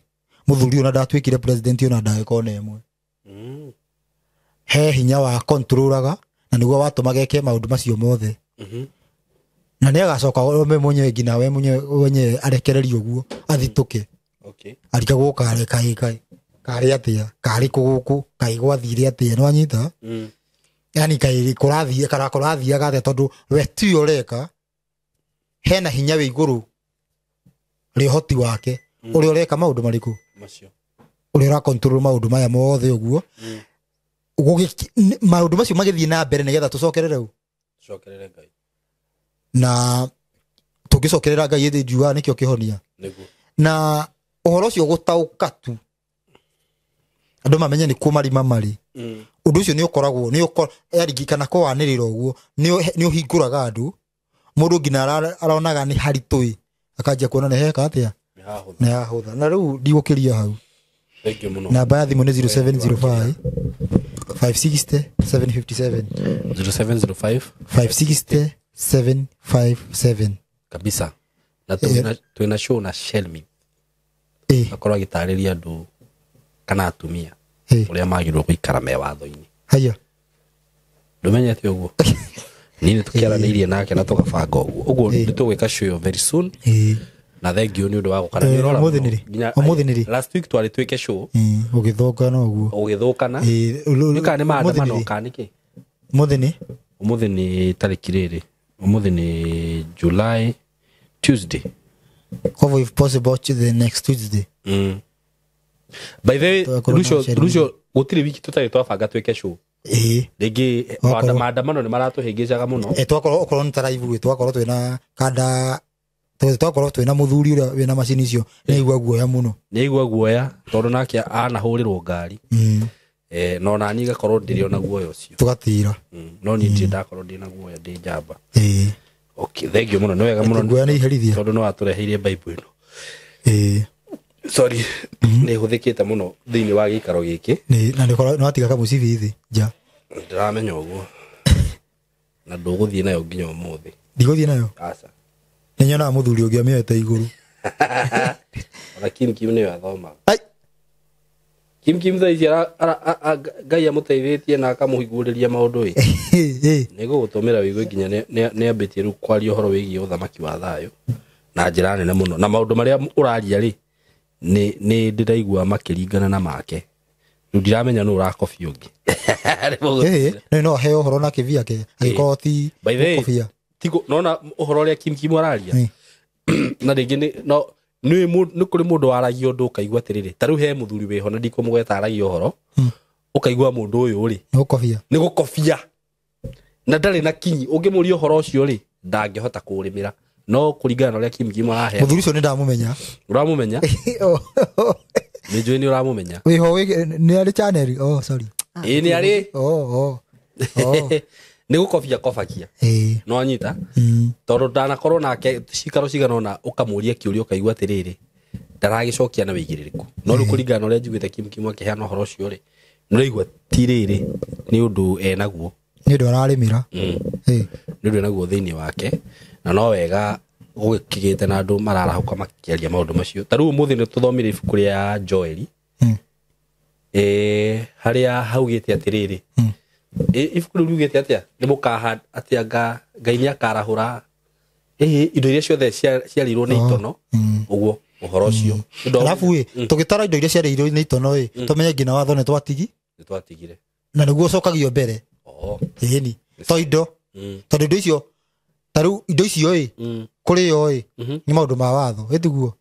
må thuri ona ndatuä kire president ona ndagä kona ä mwe he hinya wa controlaga na nä guo watå mageke maå ndå macio mothe na nä agacoka we mwenyewe nginya we mwenyewe arekererio å guo athitå ke arikagwo karä atä a karä kå gå kå kaä gwathire atä a nä wanyita yani kaä kå rathiä karakå rathiaga atä tondå we tio reka hena hinya wä igå rå rä å hoti wake å rä a å reka maå ndå marä kå å rä a å rakontrol maå ndå maya mothe å guo maå ndå macio magä thiä na mbere nä getha tå cokerere u na tå ngä cokerera Ngai ä njuaga nä kä o kä honia na å horo å cio gå taå ka tu andå mamenye nä kå marima marä å ndå å cio nä å koragwo erigikana kå wanä rä ra å guo nä å hingå raga andå må ndå nginya aronaga nä haritå ä akanjia kuona nä heka atä a nä hahå tha na rä u ndigå kä ria hau namba ya thimå nä 0705 560 757 0705 560 757 kabisa na twina show na Shelmy akorwo agitarĩria andũ kana atumia ũrĩa magĩrĩirwo gũikara me watho-inĩ haya ndũmenyete ũguo nini tũkĩaranĩirie nake na tũgabanga ũguo nĩ tũgwĩka show very soon na thengiũ nĩ ũndũ wa gũkana nĩ ũrora ũmũthĩ nĩ rĩ last week twarĩ twĩke show ũgĩthũkana ũguo ũgĩthũkana nĩ kana nĩ maandamano kana nĩkĩ ũmũthĩ nĩ tarĩki rĩrĩ ũmũthĩ nĩ July Tuesday cover if possible to the next Tuesday by the way Lucio gũtirĩ wiki tũtarĩ twabanga twĩke show rĩngĩ maandamano nĩ maratũhĩngĩcaga mũno twakorwo okorwo nĩ ta live twakorwo twĩna kanda twakorwo twĩna mũthuri ũrĩa wĩna macini icio nĩ aigua guoya mũno nĩ aigua guoya tondũ nake anahũrĩrwo ngari no nani ngakorwo ndĩrĩ ona guoya ũcio tũgatira no niĩ ndirĩ ndakorwo ndĩ na guoya ndĩ njamba okay thank you mũno nĩ wega mũno guoya nĩ iherithia tondũ no atũreheire Bible ĩno sorry nĩ hũthĩkĩte mũno thĩinĩ wa gĩikaro gĩkĩ na nĩ watiga kamũcibi thĩ nja ndĩramenya ũguo na ndũgũthiĩ nayo nginya ũmũthĩ ndigũthiĩ nayo aca nĩ nyonaga mũthuri ũngĩ amĩoete igũrũ ona Kim nĩyo athomaga Kim thaa ici Ngai amũteithĩtie na akamũhingũrĩria maũndũ nĩ gũgũtũmĩra wĩigue nginya nĩ ambĩtie rĩu kwaria ũhoro wĩgiĩ ũthamaki wa thayũ na njĩra nene mũno na maũndũ marĩa ũraria rĩ nĩ ndĩraigua makĩringana na make rĩu ndiramenya nũ ũrakobia ũngĩ no heo ũhoro na kĩbia ke agĩkorwo ti gũkobia nona ũhoro ũrĩa Kim araria na rĩngĩ nĩ kũrĩ mũndũ waragia ũndũ ũkaigua atĩrĩrĩ ta rĩu he mũthuri wĩho na ndikũmũgweta aragia ũhoro ũkaigua mũndũ ũyũ rĩ nĩ gũkobia na ndarĩ na kinyi ũngĩmũria ũhoro ũcio rĩ ndangĩhota kũũrĩmĩra no kũringana na ũrĩa Kim arahe mũthuri ũcio nĩ ndamũmenya ũramũmenya nĩ njũĩ nĩ ũramũmenya wĩho nĩ arĩ channel sorry nĩ arĩ nĩ gũkobia kobakia no anyita tondũ ndanakorwo nake cikaro cigana ona ũkamũria kĩũria ũkaigua atĩrĩrĩ ndaragĩcokia na wĩigĩrĩrĩku no rĩu kũringana na ũrĩa njiguĩte Kim akĩheana ũhoro ũcio rĩ nĩ ũraigua ti rĩrĩ nĩ ũndũ enaguo nĩ ũndũ ararĩmĩra nĩ ũndũ enaguo thĩinĩ wake na no wega gũkĩgĩte na andũ mararahũka makĩaria maũndũ macio ta rĩu ũmũthĩ nĩ tũthomire ibuku rĩa Joeli harĩa haugĩte atĩrĩrĩ ibuku rĩu riugĩte atĩa nĩ mũkahanda atĩa Ngai nĩ akarahũra indo iria ciothe ciarirwo nĩ itono ũguo muhoro ucio alafu tugitara indo iria ciarĩ irio-inĩ itono tumenye ngina watho nĩ twatigire na nĩguo cokagio mbere ĩni to indo tondũ indo icio taru indo icio kũrĩ yo nĩ maũndũ ma watho ĩtiguo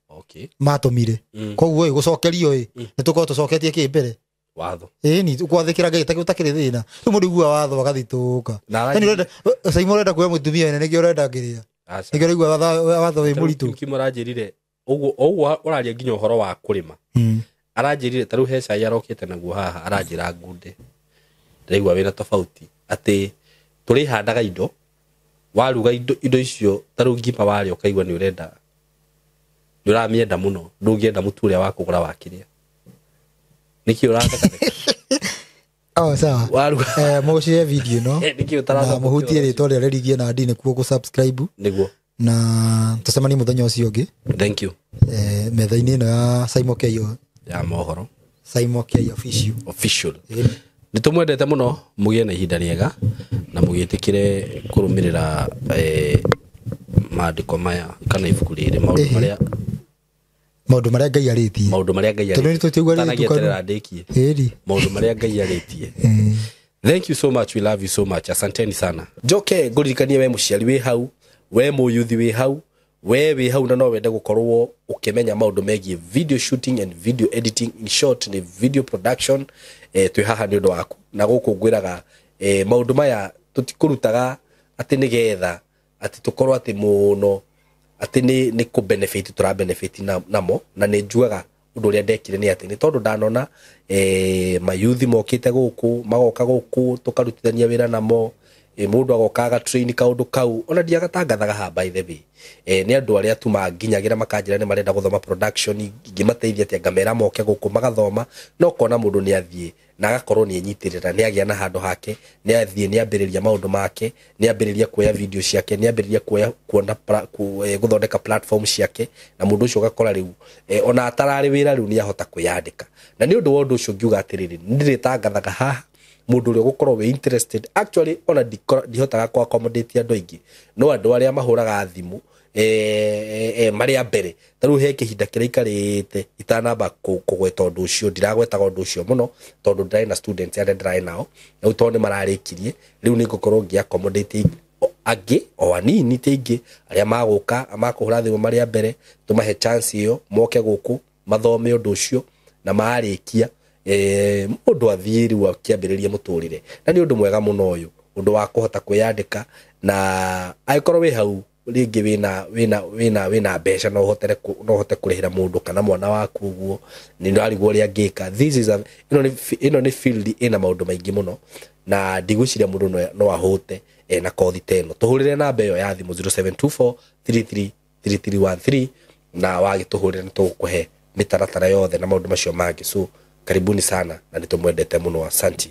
matũmire koguo gũcokerio nĩ tũkorwo tũcoketie kĩ mbere watho ĩni gwathĩkĩra Ngai ũtakĩrĩ thĩna rĩu mũndũ igua watho agathitũka yani ũrenda Saimo ũrenda kuoya mũtumia nene nĩkĩo ũrenda kĩrĩa nĩkĩo ũraigua watho wĩ mũritũ kimũranjĩrire ũguo ũraria nginya ũhoro wa kũrĩma aranjĩrire tarũ heca yarokĩte naguo haha aranjĩra ngunde ndaigua wĩna tofauti atĩ tũrĩhandaga indo waruga indo icio tarũ ngima warĩ ũkaigua nĩ ũrenda nĩ ũramĩenda mũno ndũngĩenda mũtu ũrĩa wa kũgũra wa kĩrĩa nĩkĩo ũratheka sawa waruga mũgũcire video no nĩkĩo ũtaratheka mũhutie rĩtwa rĩa Religie Nandi nĩkuo gũ-subscribe nĩguo na tũcemanie mũthenya ũcio ũngĩ thank you metha-inĩ ĩno ya Saimo Keio ya mohoro Saimo Keio official nĩ tũmwendete mũno mũgĩe na ihinda rĩega na mũgĩtĩkĩre kũrũmĩrĩra maandĩko maya kana ibuku rĩrĩ maũndũ marĩa Ngai arĩtie tondũ nĩ tũtigua rĩtie maũndũ marĩa Ngai arĩtie. Thank you so much, we love you so much, asanteni sana. Njoke ngũririkanie we mũciari wĩ hau, we mũyuthi wĩ hau, we wĩ hau na no wende gũkorwo ũkĩmenya maũndũ megiĩ video shooting and video editing, in short ni video production. Twĩ haha nĩ ũndũ waku na gũkũ ngwĩraga maũndũ maya tũtikũrutaga atĩ nĩgetha atĩ tũkorwo atĩ mũno atĩ nĩ kũ benefit tũra benefit namo na nĩ njuaga ũndũ ũrĩa ndekire nĩ atĩ nĩ tondũ ndanona mayuthi mokĩte gũkũ magoka gũkũ tũkarutithania wĩra namo mũndũ agokaga train kaũndũ kau ona ndiagatangathaga ha by the way nĩ andũ arĩa tu manginyagira makanjĩra nĩ marenda gũthoma production ngĩmateithia atĩ ngamera moke gũkũ magathoma no kona mũndũ nĩ athiĩ na agakorwo nĩ enyitĩrĩra nĩ agĩa na handũ hake nĩ athiĩ nĩ ambĩrĩria maũndũ make nĩ ambĩrĩria kuoya video ciake nĩ ambĩrĩria kuona gũthondeka platform ciake na mũndũ ũcio gakora rĩu ona atararĩ wĩra rĩu nĩ ahota kwĩyandĩka na nĩ ũndũ wa ũndũ ũcio ngiuga atĩrĩrĩ nĩrĩtangathaga haha mũndũ ũrĩa gũkorwo we interested actually ona ndihotaga kwa accommodate andũ aingĩ no andũ arĩa mahũraga thimũ marĩa mbere tarũ he kĩhinda kĩraikarĩte itanamba kũgweta ũndũ ũcio ndiragwetaga ũndũ ũcio mũno tondũ ndĩrĩ na students arĩa ndĩrĩ nao na tondũ nĩ mararĩkirie rĩu nĩ ngũkorwo ngĩ accommodate angĩ o anini teingĩ arĩa magũka amakũhũra thimũ marĩa mbere tũmahe chance ĩyo moke gũkũ mathome ũndũ ũcio na marĩkia mũndũ athiĩ rĩu akĩambĩrĩria mũtũrĩre na nĩ ũndũ mwega mũno ũyũ ũndũ wa kũhota kwĩyandĩka na agĩkorwo wĩ hau rĩngĩ wĩna mbeca no hote kũrĩhĩra mũndũ kana mwana waku ũguo nĩ ndarigwo ũrĩa angĩka this is ĩno nĩ field ĩna maũndũ maingĩ mũno na ndigwĩciria mũndũ no ahũte na kothi teno tũhũrĩre namba ĩyo ya thimũ 0724333313 na wagĩtũhũrĩra nĩ tũgũkũhe mĩtaratara yothe na maũndũ macio mangĩ so karibuni sana na nĩtũmwendete mũno, asante.